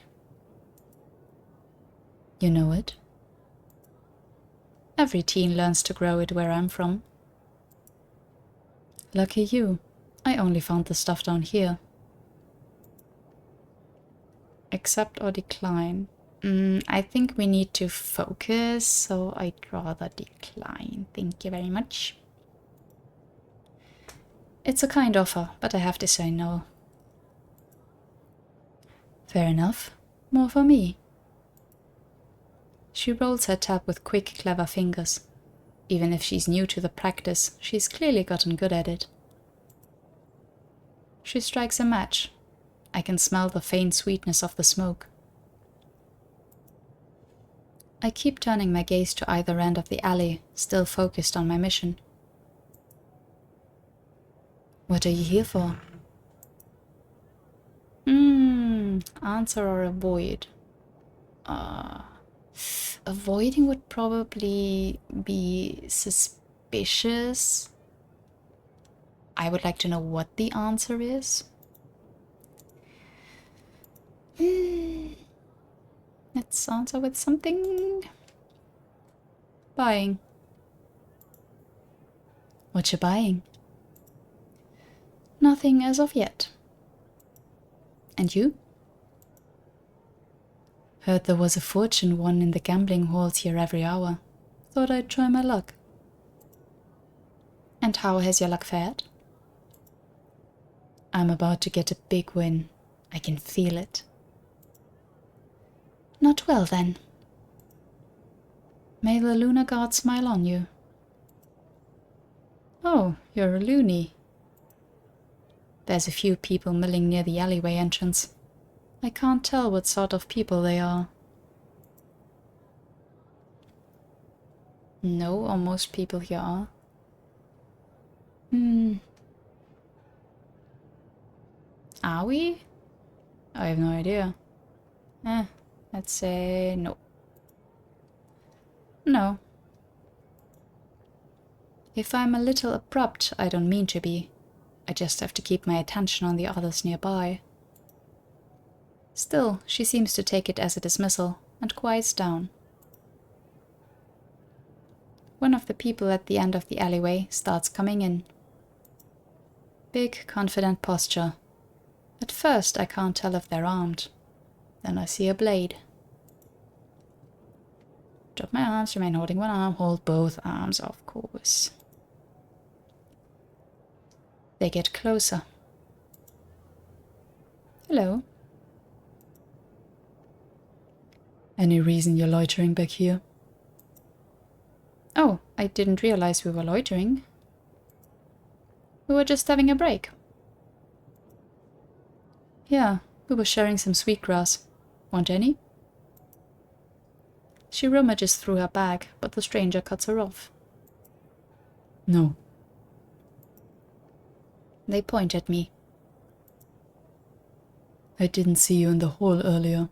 You know it? Every teen learns to grow it where I'm from. Lucky you. I only found the stuff down here. Accept or decline? I think we need to focus, so I'd rather decline. Thank you very much. It's a kind offer, but I have to say no. Fair enough. More for me. She rolls her tab with quick, clever fingers. Even if she's new to the practice, she's clearly gotten good at it. She strikes a match. I can smell the faint sweetness of the smoke. I keep turning my gaze to either end of the alley, still focused on my mission. What are you here for? Answer or avoid? Avoiding would probably be suspicious. I would like to know what the answer is. Let's answer with something. Buying. What you buying? Nothing as of yet. And you? Heard there was a fortune won in the gambling halls here every hour. Thought I'd try my luck. And how has your luck fared? I'm about to get a big win. I can feel it. Not well, then. May the lunar god smile on you. Oh, you're a loony. There's a few people milling near the alleyway entrance. I can't tell what sort of people they are. No, or most people here are. Are we? I have no idea. Let's say no. No. If I'm a little abrupt, I don't mean to be. I just have to keep my attention on the others nearby. Still, she seems to take it as a dismissal and quiets down. One of the people at the end of the alleyway starts coming in. Big, confident posture. At first, I can't tell if they're armed. Then I see a blade. Drop my arms, remain holding one arm, hold both arms, of course. They get closer. Hello. Any reason you're loitering back here? Oh, I didn't realize we were loitering. We were just having a break. Yeah, we were sharing some sweetgrass. Want any? She rummages through her bag, but the stranger cuts her off. No. They point at me. I didn't see you in the hall earlier.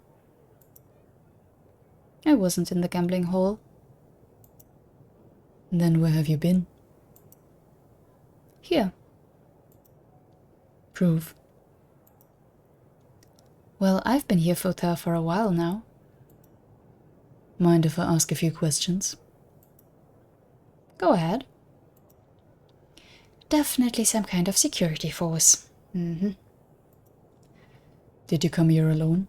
I wasn't in the gambling hall. Then where have you been? Here. Prove. Well, I've been here with her for a while now. Mind if I ask a few questions? Go ahead. Definitely some kind of security force. Did you come here alone?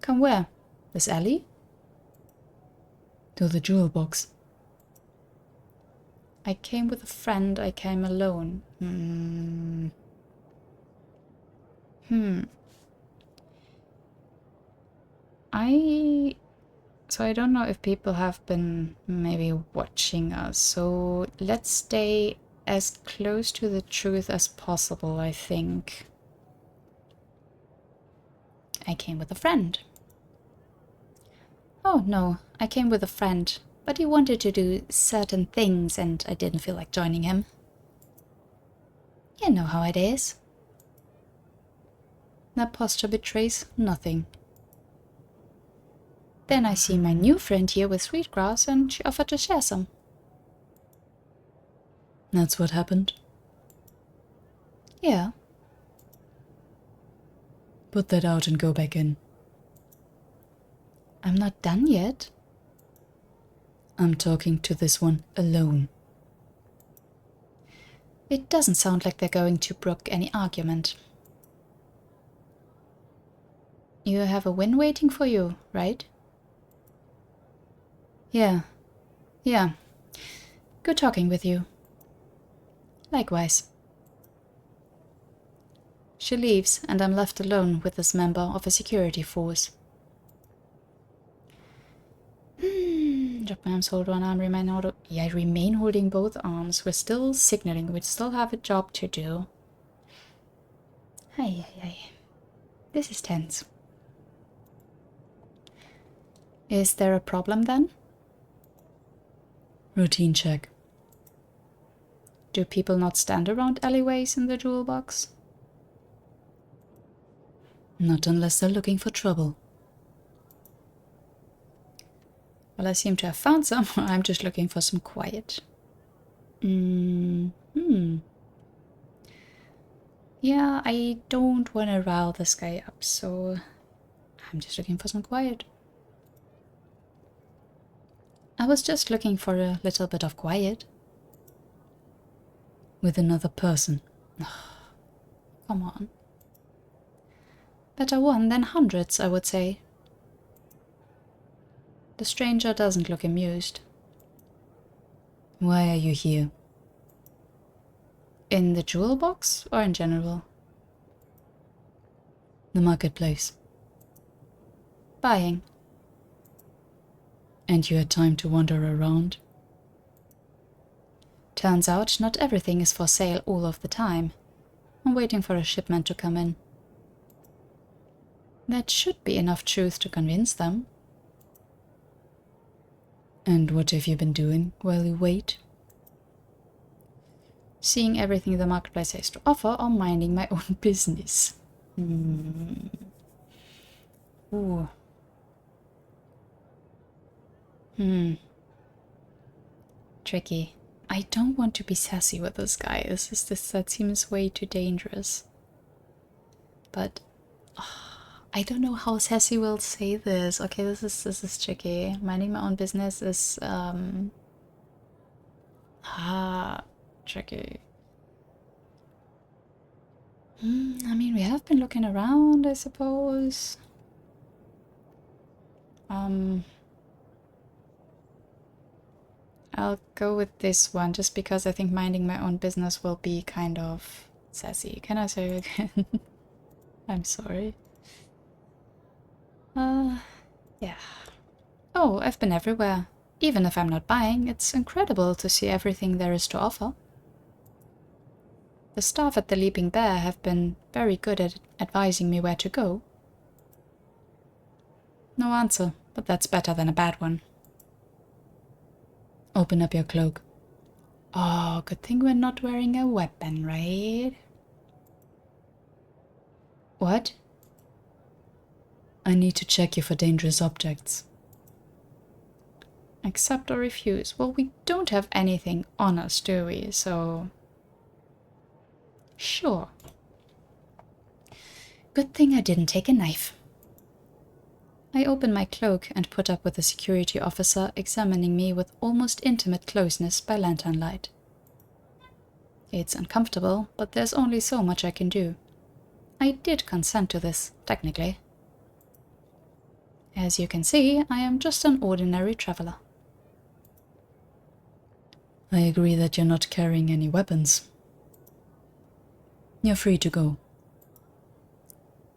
Come where? This alley? To the jewel box. I came with a friend, I came alone. Hmm. So I don't know if people have been maybe watching us, so let's stay as close to the truth as possible, I think. I came with a friend. Oh no, I came with a friend, but he wanted to do certain things and I didn't feel like joining him. You know how it is. That posture betrays nothing. Then I see my new friend here with sweetgrass and she offered to share some. That's what happened? Yeah. Put that out and go back in. I'm not done yet. I'm talking to this one alone. It doesn't sound like they're going to brook any argument. You have a win waiting for you, right? Yeah. Good talking with you. Likewise. She leaves, and I'm left alone with this member of a security force. Drop my arms, hold one arm, remain I remain holding both arms. We're still signaling, we still have a job to do. Hey. This is tense. Is there a problem then? Routine check. Do people not stand around alleyways in the jewel box? Not unless they're looking for trouble. Well, I seem to have found some. I'm just looking for some quiet. Yeah, I don't want to rile this guy up, so I'm just looking for some quiet. I was just looking for a little bit of quiet. With another person. Come on. Better one than hundreds, I would say. The stranger doesn't look amused. Why are you here? In the jewel box or in general? The marketplace. Buying. And you had time to wander around? Turns out not everything is for sale all of the time. I'm waiting for a shipment to come in. That should be enough truth to convince them. And what have you been doing while you wait? Seeing everything the marketplace has to offer or minding my own business. Ooh. Tricky. I don't want to be sassy with this guy. That seems way too dangerous. But I don't know how sassy will say this. Okay, this is tricky. Minding my own business is tricky. I mean, we have been looking around, I suppose. I'll go with this one just because I think minding my own business will be kind of sassy. Can I say it again? I'm sorry. Yeah. Oh, I've been everywhere. Even if I'm not buying, it's incredible to see everything there is to offer. The staff at the Leaping Bear have been very good at advising me where to go. No answer, but that's better than a bad one. Open up your cloak. Oh, good thing we're not wearing a weapon, right? What? I need to check you for dangerous objects. Accept or refuse? Well, we don't have anything on us, do we? So... Sure. Good thing I didn't take a knife. I open my cloak and put up with the security officer examining me with almost intimate closeness by lantern light. It's uncomfortable, but there's only so much I can do. I did consent to this, technically. As you can see, I am just an ordinary traveler. I agree that you're not carrying any weapons. You're free to go.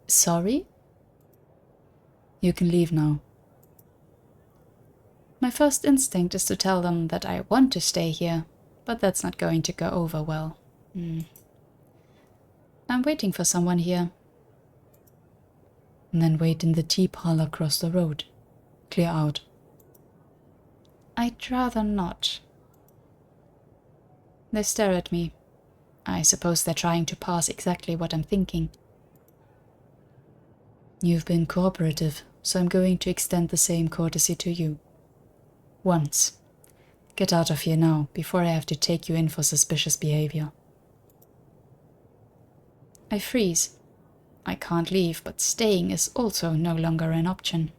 Sorry? You can leave now. My first instinct is to tell them that I want to stay here, but that's not going to go over well. I'm waiting for someone here. And then wait in the tea parlor across the road. Clear out. I'd rather not. They stare at me. I suppose they're trying to parse exactly what I'm thinking. You've been cooperative, so I'm going to extend the same courtesy to you. Once. Get out of here now, before I have to take you in for suspicious behavior. I freeze. I can't leave, but staying is also no longer an option.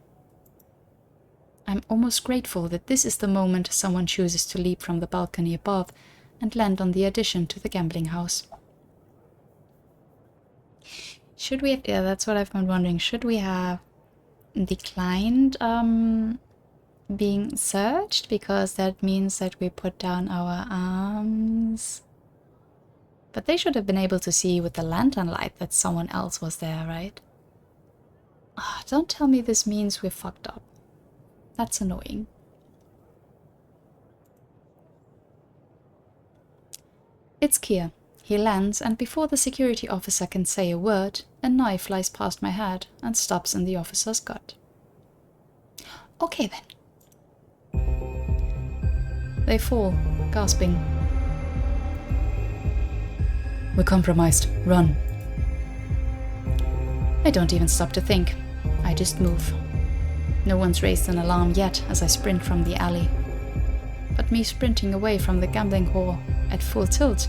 I'm almost grateful that this is the moment someone chooses to leap from the balcony above and land on the addition to the gambling house. Should we have, yeah, that's what I've been wondering, should we have declined being searched? Because that means that we put down our arms. But they should have been able to see with the lantern light that someone else was there, right? Oh, don't tell me this means we're fucked up. That's annoying. It's Kier. He lands, and before the security officer can say a word, a knife flies past my head and stops in the officer's gut. Okay then. They fall, gasping. We're compromised. Run. I don't even stop to think. I just move. No one's raised an alarm yet as I sprint from the alley. But me sprinting away from the gambling hall at full tilt,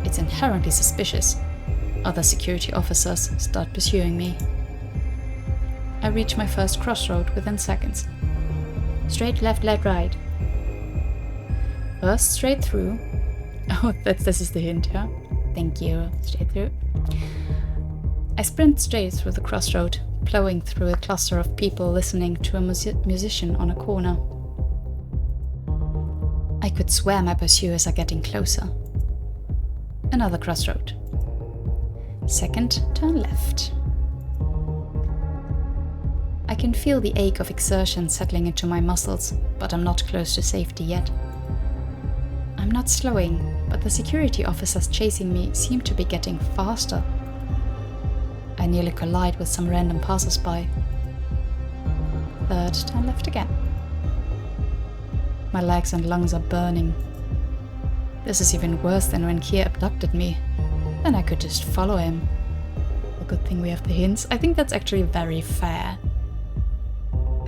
it's inherently suspicious. Other security officers start pursuing me. I reach my first crossroad within seconds. Straight left, left, right. First straight through. Oh, this is the hint, yeah? Thank you. Straight through. I sprint straight through the crossroad, plowing through a cluster of people listening to a musician on a corner. I could swear my pursuers are getting closer. Another crossroad. Second, turn left. I can feel the ache of exertion settling into my muscles, but I'm not close to safety yet. I'm not slowing, but the security officers chasing me seem to be getting faster. I nearly collide with some random passers-by. Third, turn left again. My legs and lungs are burning. This is even worse than when Kier abducted me. Then I could just follow him. A good thing we have the hints. I think that's actually very fair.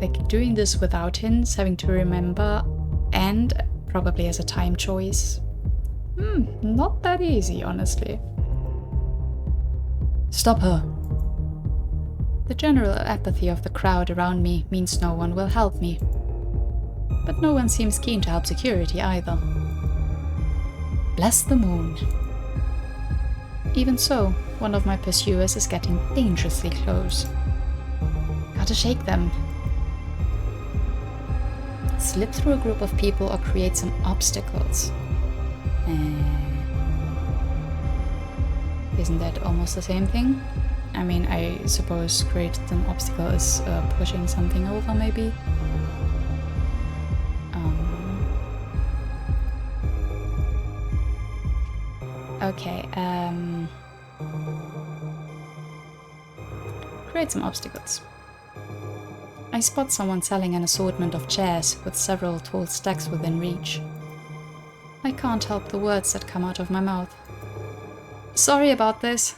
Like, doing this without hints, having to remember, and probably as a time choice. Not that easy, honestly. Stop her! The general apathy of the crowd around me means no one will help me. But no one seems keen to help security either. Bless the moon. Even so, one of my pursuers is getting dangerously close. Gotta shake them. Slip through a group of people or create some obstacles. Isn't that almost the same thing? I mean, I suppose create an obstacle is pushing something over, maybe? Okay, create some obstacles. I spot someone selling an assortment of chairs with several tall stacks within reach. I can't help the words that come out of my mouth. Sorry about this.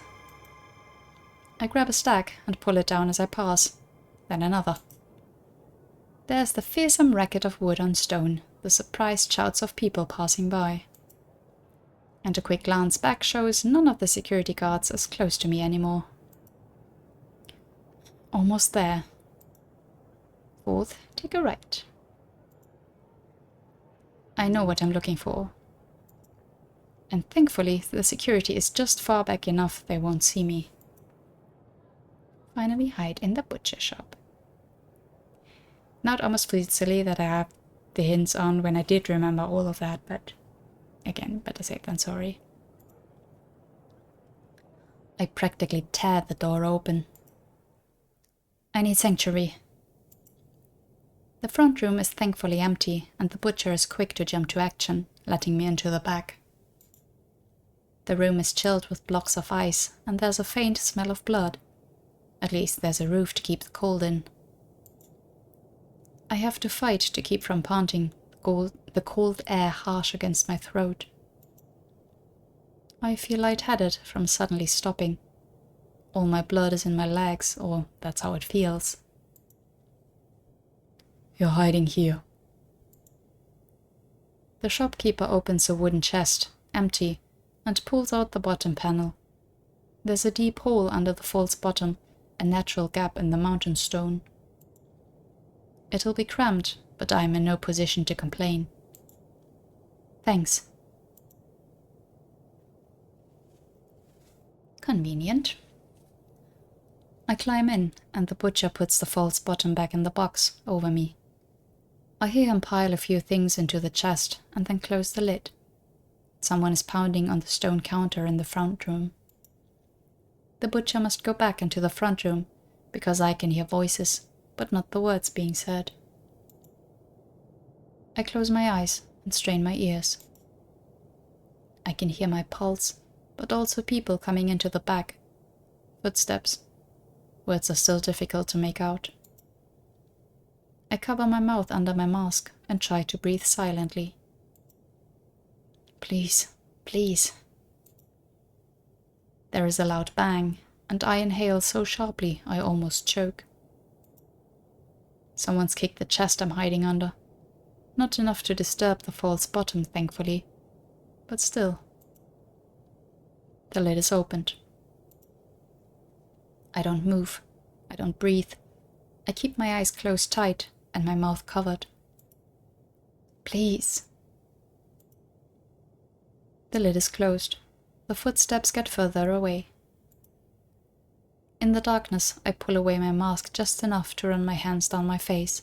I grab a stack and pull it down as I pass, then another. There's the fearsome racket of wood on stone, the surprised shouts of people passing by. And a quick glance back shows none of the security guards as close to me anymore. Almost there. Fourth, take a right. I know what I'm looking for. And thankfully, the security is just far back enough they won't see me. Finally hide in the butcher shop. Now it almost feels silly that I have the hints on when I did remember all of that, but again, better safe than sorry. I practically tear the door open. I need sanctuary. The front room is thankfully empty, and the butcher is quick to jump to action, letting me into the back. The room is chilled with blocks of ice, and there's a faint smell of blood. At least there's a roof to keep the cold in. I have to fight to keep from panting, the cold air harsh against my throat. I feel lightheaded from suddenly stopping. All my blood is in my legs, or that's how it feels. You're hiding here. The shopkeeper opens a wooden chest, empty, and pulls out the bottom panel. There's a deep hole under the false bottom, a natural gap in the mountain stone. It'll be cramped, but I'm in no position to complain. Thanks. Convenient. I climb in, and the butcher puts the false bottom back in the box, over me. I hear him pile a few things into the chest, and then close the lid. Someone is pounding on the stone counter in the front room. The butcher must go back into the front room, because I can hear voices, but not the words being said. I close my eyes and strain my ears. I can hear my pulse, but also people coming into the back. Footsteps. Words are still difficult to make out. I cover my mouth under my mask and try to breathe silently. Please, please. There is a loud bang, and I inhale so sharply I almost choke. Someone's kicked the chest I'm hiding under. Not enough to disturb the false bottom, thankfully, but still. The lid is opened. I don't move. I don't breathe. I keep my eyes closed tight and my mouth covered. Please. The lid is closed. The footsteps get further away. In the darkness, I pull away my mask just enough to run my hands down my face.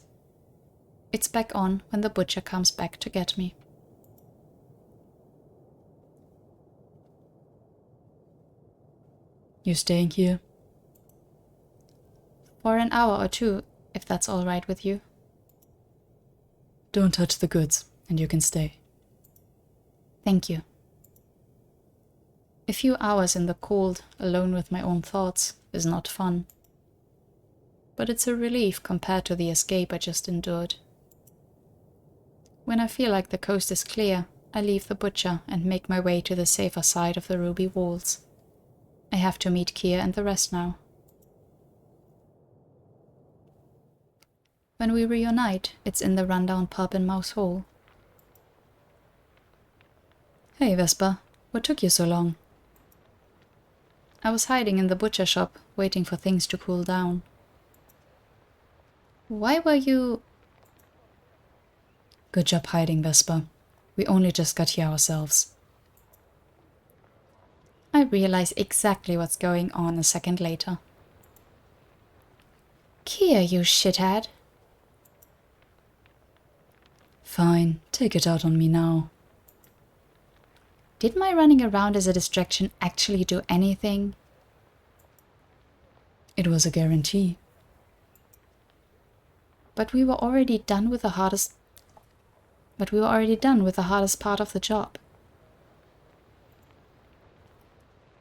It's back on when the butcher comes back to get me. You staying here? For an hour or two, if that's all right with you. Don't touch the goods, and you can stay. Thank you. A few hours in the cold, alone with my own thoughts, is not fun. But it's a relief compared to the escape I just endured. When I feel like the coast is clear, I leave the butcher and make my way to the safer side of the ruby walls. I have to meet Kier and the rest now. When we reunite, it's in the rundown pub in Mouse Hole. Hey Vesper, what took you so long? I was hiding in the butcher shop, waiting for things to cool down. Why were you... Good job hiding, Vesper. We only just got here ourselves. I realize exactly what's going on a second later. Kier, you shithead. Fine, take it out on me now. Did my running around as a distraction actually do anything? It was a guarantee. But we were already done with the hardest part of the job.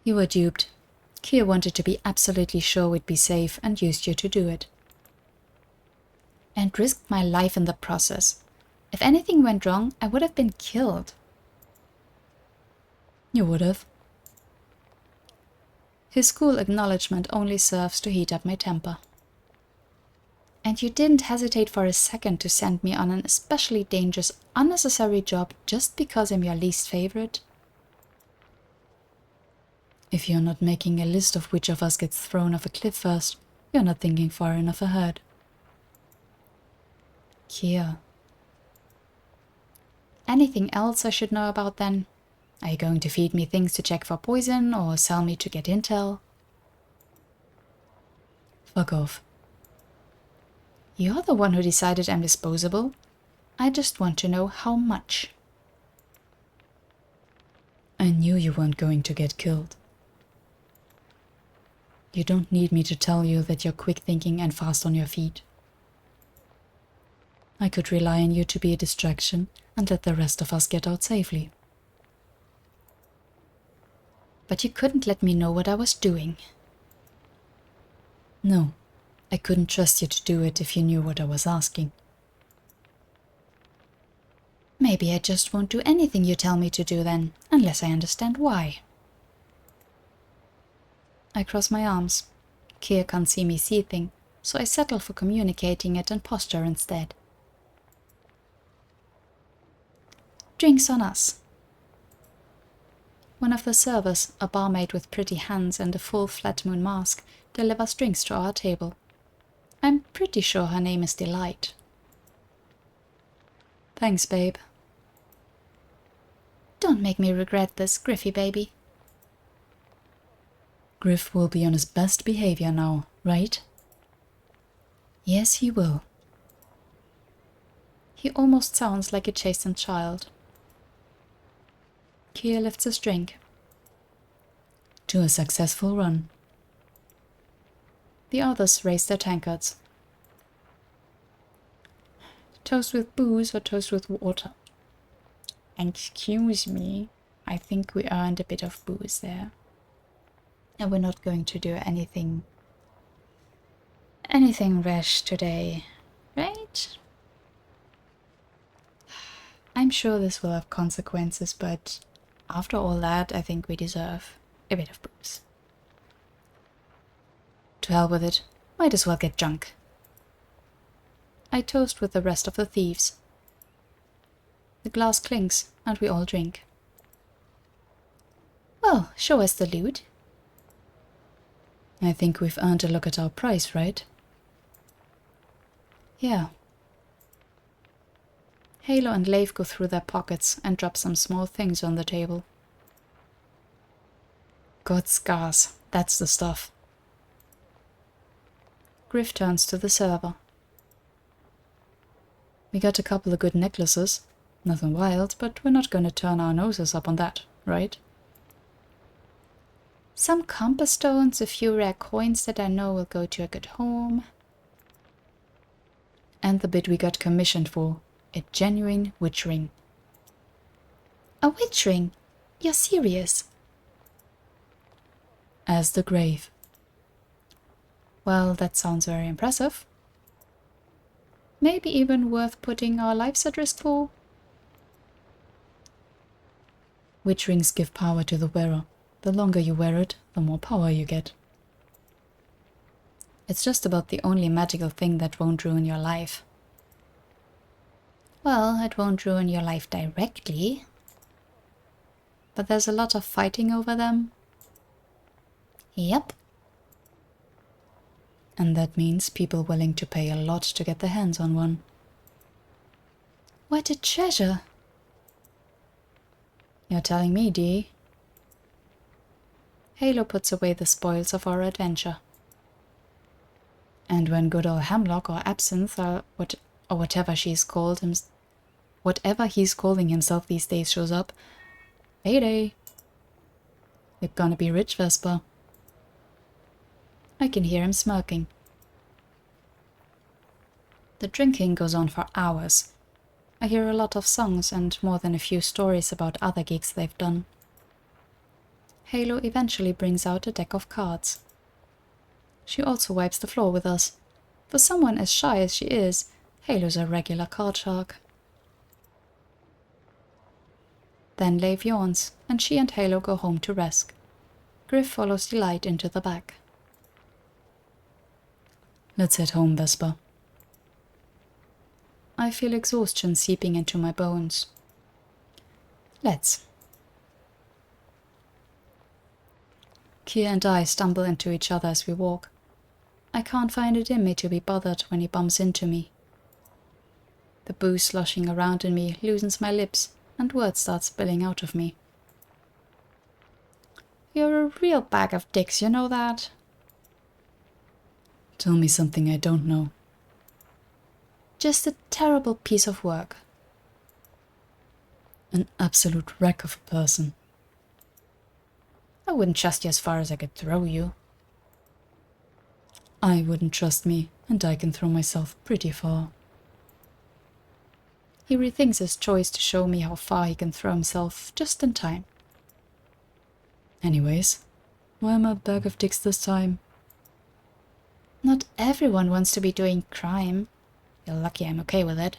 You were duped. Kier wanted to be absolutely sure we'd be safe and used you to do it. And risked my life in the process. If anything went wrong, I would have been killed. You would have. His cool acknowledgement only serves to heat up my temper. And you didn't hesitate for a second to send me on an especially dangerous, unnecessary job just because I'm your least favorite? If you're not making a list of which of us gets thrown off a cliff first, you're not thinking far enough ahead. Kier. Anything else I should know about then? Are you going to feed me things to check for poison or sell me to get intel? Fuck off. You're the one who decided I'm disposable. I just want to know how much. I knew you weren't going to get killed. You don't need me to tell you that you're quick thinking and fast on your feet. I could rely on you to be a distraction and let the rest of us get out safely. But you couldn't let me know what I was doing. No, I couldn't trust you to do it if you knew what I was asking. Maybe I just won't do anything you tell me to do then, unless I understand why. I cross my arms. Keir can't see me seething, so I settle for communicating it and posture instead. Drinks on us. One of the servers, a barmaid with pretty hands and a full flat moon mask, delivers drinks to our table. I'm pretty sure her name is Delight. Thanks, babe. Don't make me regret this, Griffy baby. Griff will be on his best behavior now, right? Yes, he will. He almost sounds like a chastened child. Keir lifts his drink. To a successful run. The others raise their tankards. Toast with booze or toast with water? Excuse me, I think we earned a bit of booze there. And we're not going to do anything rash today, right? I'm sure this will have consequences, but after all that, I think we deserve a bit of booze. To hell with it, might as well get drunk. I toast with the rest of the thieves. The glass clinks, and we all drink. Well, show us the loot. I think we've earned a look at our price, right? Yeah. Halo and Leif go through their pockets and drop some small things on the table. God scars, that's the stuff. Griff turns to the server. We got a couple of good necklaces. Nothing wild, but we're not going to turn our noses up on that, right? Some compass stones, a few rare coins that I know will go to a good home. And the bit we got commissioned for, a genuine witch ring. A witch ring? You're serious? As the grave. Well, that sounds very impressive. Maybe even worth putting our lives at risk for. Witch rings give power to the wearer. The longer you wear it, the more power you get. It's just about the only magical thing that won't ruin your life. Well, it won't ruin your life directly. But there's a lot of fighting over them. Yep. And that means people willing to pay a lot to get their hands on one. What a treasure! You're telling me, Dee? Halo puts away the spoils of our adventure. And when good old Hemlock or Absinthe or whatever he's calling himself these days shows up, payday. You're gonna be rich, Vesper. I can hear him smirking. The drinking goes on for hours. I hear a lot of songs and more than a few stories about other gigs they've done. Halo eventually brings out a deck of cards. She also wipes the floor with us. For someone as shy as she is, Halo's a regular card shark. Then Leif yawns, and she and Halo go home to rest. Griff follows Delight into the back. Let's head home, Vesper. I feel exhaustion seeping into my bones. Let's. Keir and I stumble into each other as we walk. I can't find it in me to be bothered when he bumps into me. The booze sloshing around in me loosens my lips, and words start spilling out of me. You're a real bag of dicks, you know that? Tell me something I don't know. Just a terrible piece of work. An absolute wreck of a person. I wouldn't trust you as far as I could throw you. I wouldn't trust me, and I can throw myself pretty far. He rethinks his choice to show me how far he can throw himself just in time. Anyways, why am I a bag of dicks this time? Not everyone wants to be doing crime. You're lucky I'm okay with it.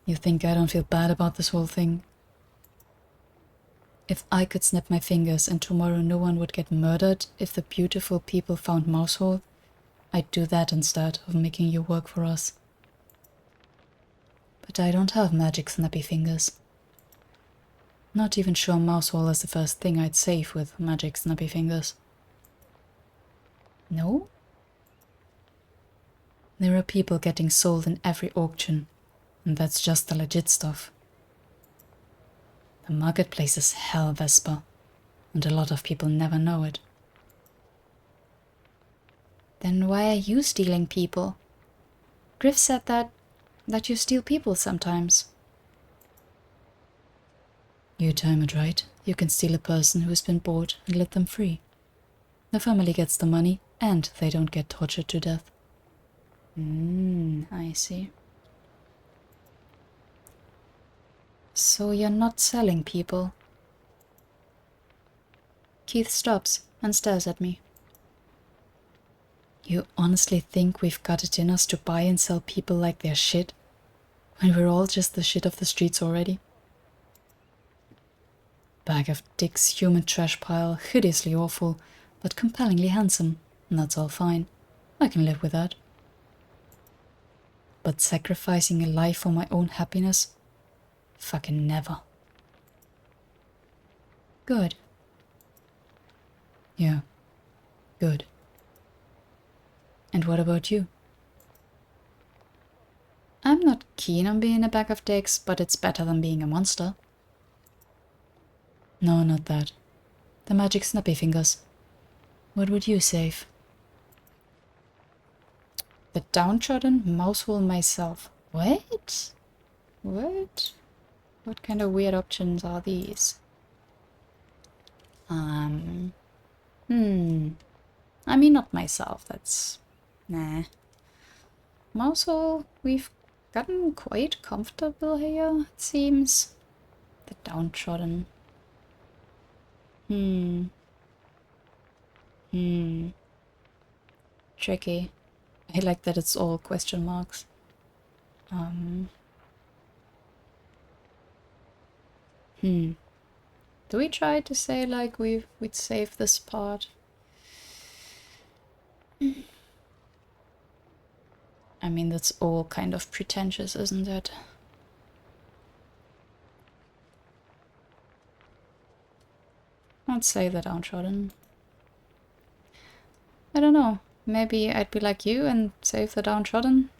You think I don't feel bad about this whole thing? If I could snap my fingers and tomorrow no one would get murdered if the beautiful people found Mousehole, I'd do that instead of making you work for us. But I don't have magic snappy fingers. Not even sure Mousehole is the first thing I'd save with magic snappy fingers. No? There are people getting sold in every auction, and that's just the legit stuff. The marketplace is hell, Vesper, and a lot of people never know it. Then why are you stealing people? Griff said that you steal people sometimes. You time it right, you can steal a person who's been bought and let them free. The family gets the money, and they don't get tortured to death. I see. So you're not selling people? Keith stops and stares at me. You honestly think we've got it in us to buy and sell people like they're shit? When we're all just the shit of the streets already? Bag of dicks, human trash pile, hideously awful, but compellingly handsome, and that's all fine. I can live with that. But sacrificing a life for my own happiness? Fucking never. Good. Yeah, good. And what about you? I'm not keen on being a bag of dicks, but it's better than being a monster. No, not that. The magic snappy fingers. What would you save? The downtrodden mousehole myself. What? What? What kind of weird options are these? I mean, not myself, that's... Nah. Mousehole, we've gotten quite comfortable here, it seems. The downtrodden. Tricky. I like that it's all question marks. Do we try to say like we'd save this part? I mean, that's all kind of pretentious, isn't it? Let's say the downtrodden. I don't know. Maybe I'd be like you and save the downtrodden?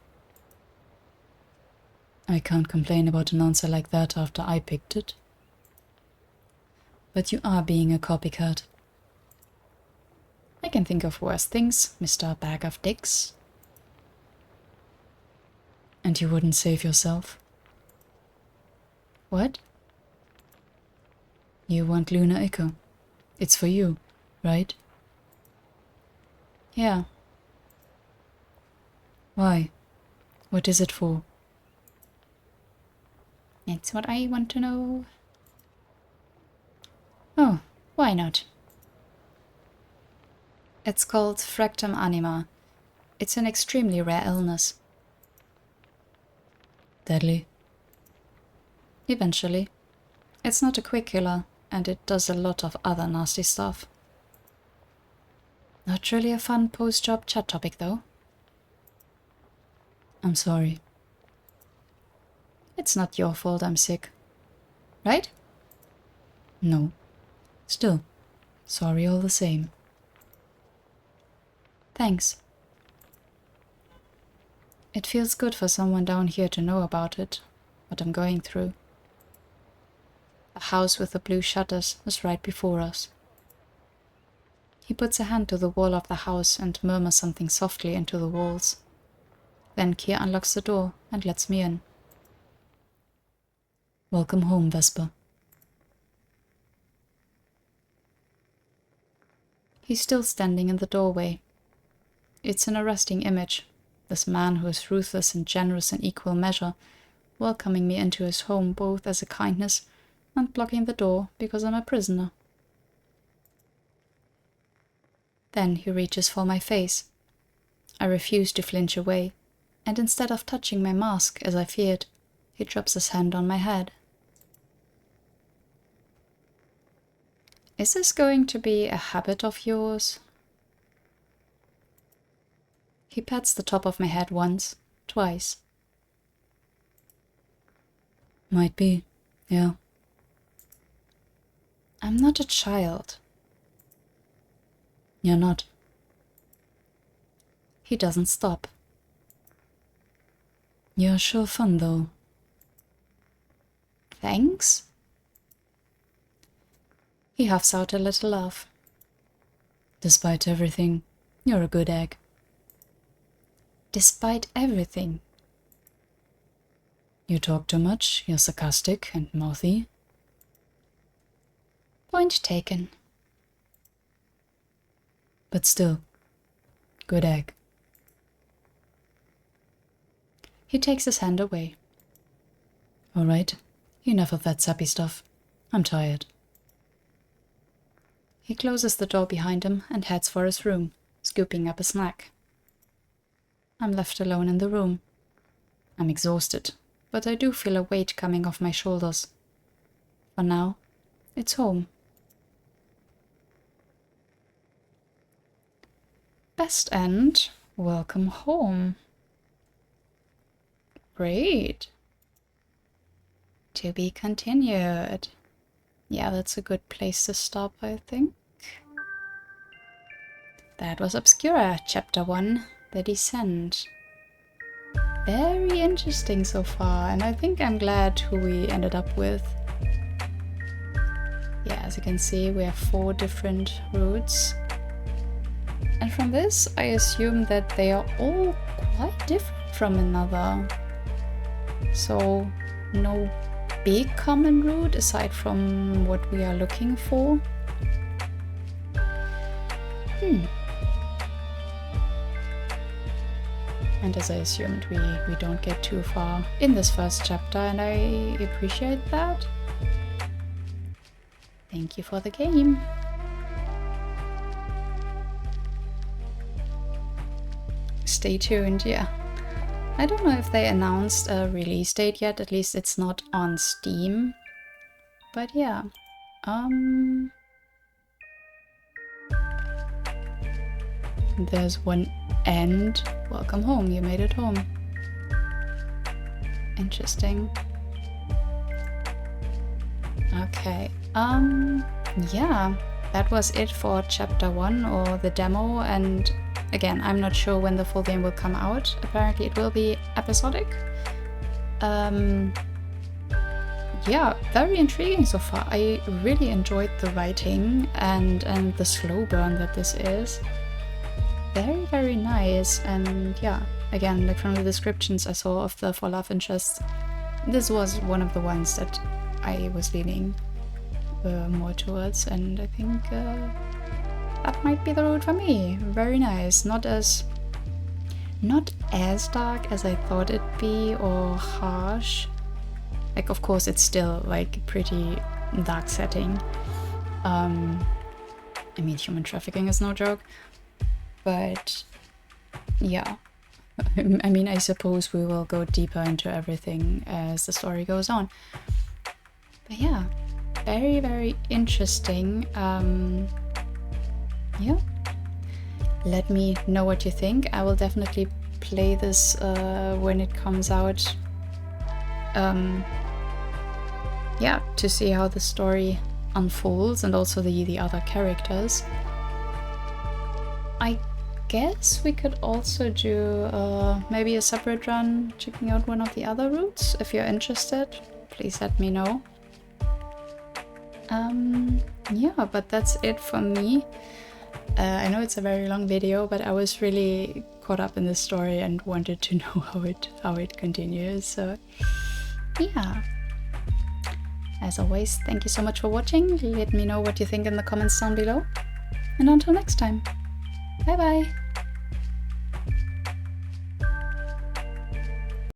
I can't complain about an answer like that after I picked it. But you are being a copycat. I can think of worse things, Mr. Bag of Dicks. And you wouldn't save yourself? What? You want Lunar Echo. It's for you, right? Yeah. Why? What is it for? It's what I want to know. Oh, why not? It's called Fractum Anima. It's an extremely rare illness. Deadly? Eventually. It's not a quick killer, and it does a lot of other nasty stuff. Not really a fun post-job chat topic, though. I'm sorry. It's not your fault I'm sick. Right? No. Still, sorry all the same. Thanks. It feels good for someone down here to know about it, what I'm going through. The house with the blue shutters is right before us. He puts a hand to the wall of the house and murmurs something softly into the walls. Then Kier unlocks the door and lets me in. Welcome home, Vesper. He's still standing in the doorway. It's an arresting image. This man who is ruthless and generous in equal measure, welcoming me into his home both as a kindness and blocking the door because I'm a prisoner. Then he reaches for my face. I refuse to flinch away, and instead of touching my mask as I feared, he drops his hand on my head. Is this going to be a habit of yours? He pats the top of my head once, twice. Might be, yeah. I'm not a child. You're not. He doesn't stop. You're sure fun, though. Thanks? He huffs out a little laugh. Despite everything, you're a good egg. Despite everything. You talk too much, you're sarcastic and mouthy. Point taken. But still, good egg. He takes his hand away. All right, enough of that sappy stuff. I'm tired. He closes the door behind him and heads for his room, scooping up a snack. I'm left alone in the room. I'm exhausted, but I do feel a weight coming off my shoulders. For now, it's home. Best end, welcome home. Great. To be continued. Yeah, that's a good place to stop, I think. That was Obscura, Chapter 1, The Descent. Very interesting so far, and I think I'm glad who we ended up with. Yeah, as you can see, we have 4 different routes. And from this, I assume that they are all quite different from another. So, no big common route aside from what we are looking for. And as I assumed, we don't get too far in this first chapter, and I appreciate that. Thank you for the game. Stay tuned, yeah. I don't know if they announced a release date yet, at least it's not on Steam. But yeah. There's one end. Welcome home, you made it home. Interesting. Okay. Yeah. That was it for chapter 1 or the demo, and again, I'm not sure when the full game will come out. Apparently it will be episodic. Yeah, very intriguing so far. I really enjoyed the writing and the slow burn that this is. Very, very nice. And yeah, again, like from the descriptions I saw of the for love interests, this was one of the ones that I was leaning more towards, and I think that might be the route for me. Very nice. Not as dark as I thought it'd be, or harsh. Like, of course, it's still like pretty dark setting. I mean, human trafficking is no joke, but yeah. I mean, I suppose we will go deeper into everything as the story goes on. But yeah, very, very interesting. Yeah. Let me know what you think. I will definitely play this when it comes out. Yeah, to see how the story unfolds and also the other characters. I guess we could also do maybe a separate run checking out one of the other routes. If you're interested, please let me know. Yeah, but that's it for me. I know it's a very long video, but I was really caught up in the story and wanted to know how it continues. So yeah. As always, thank you so much for watching. Let me know what you think in the comments down below. And until next time, bye bye!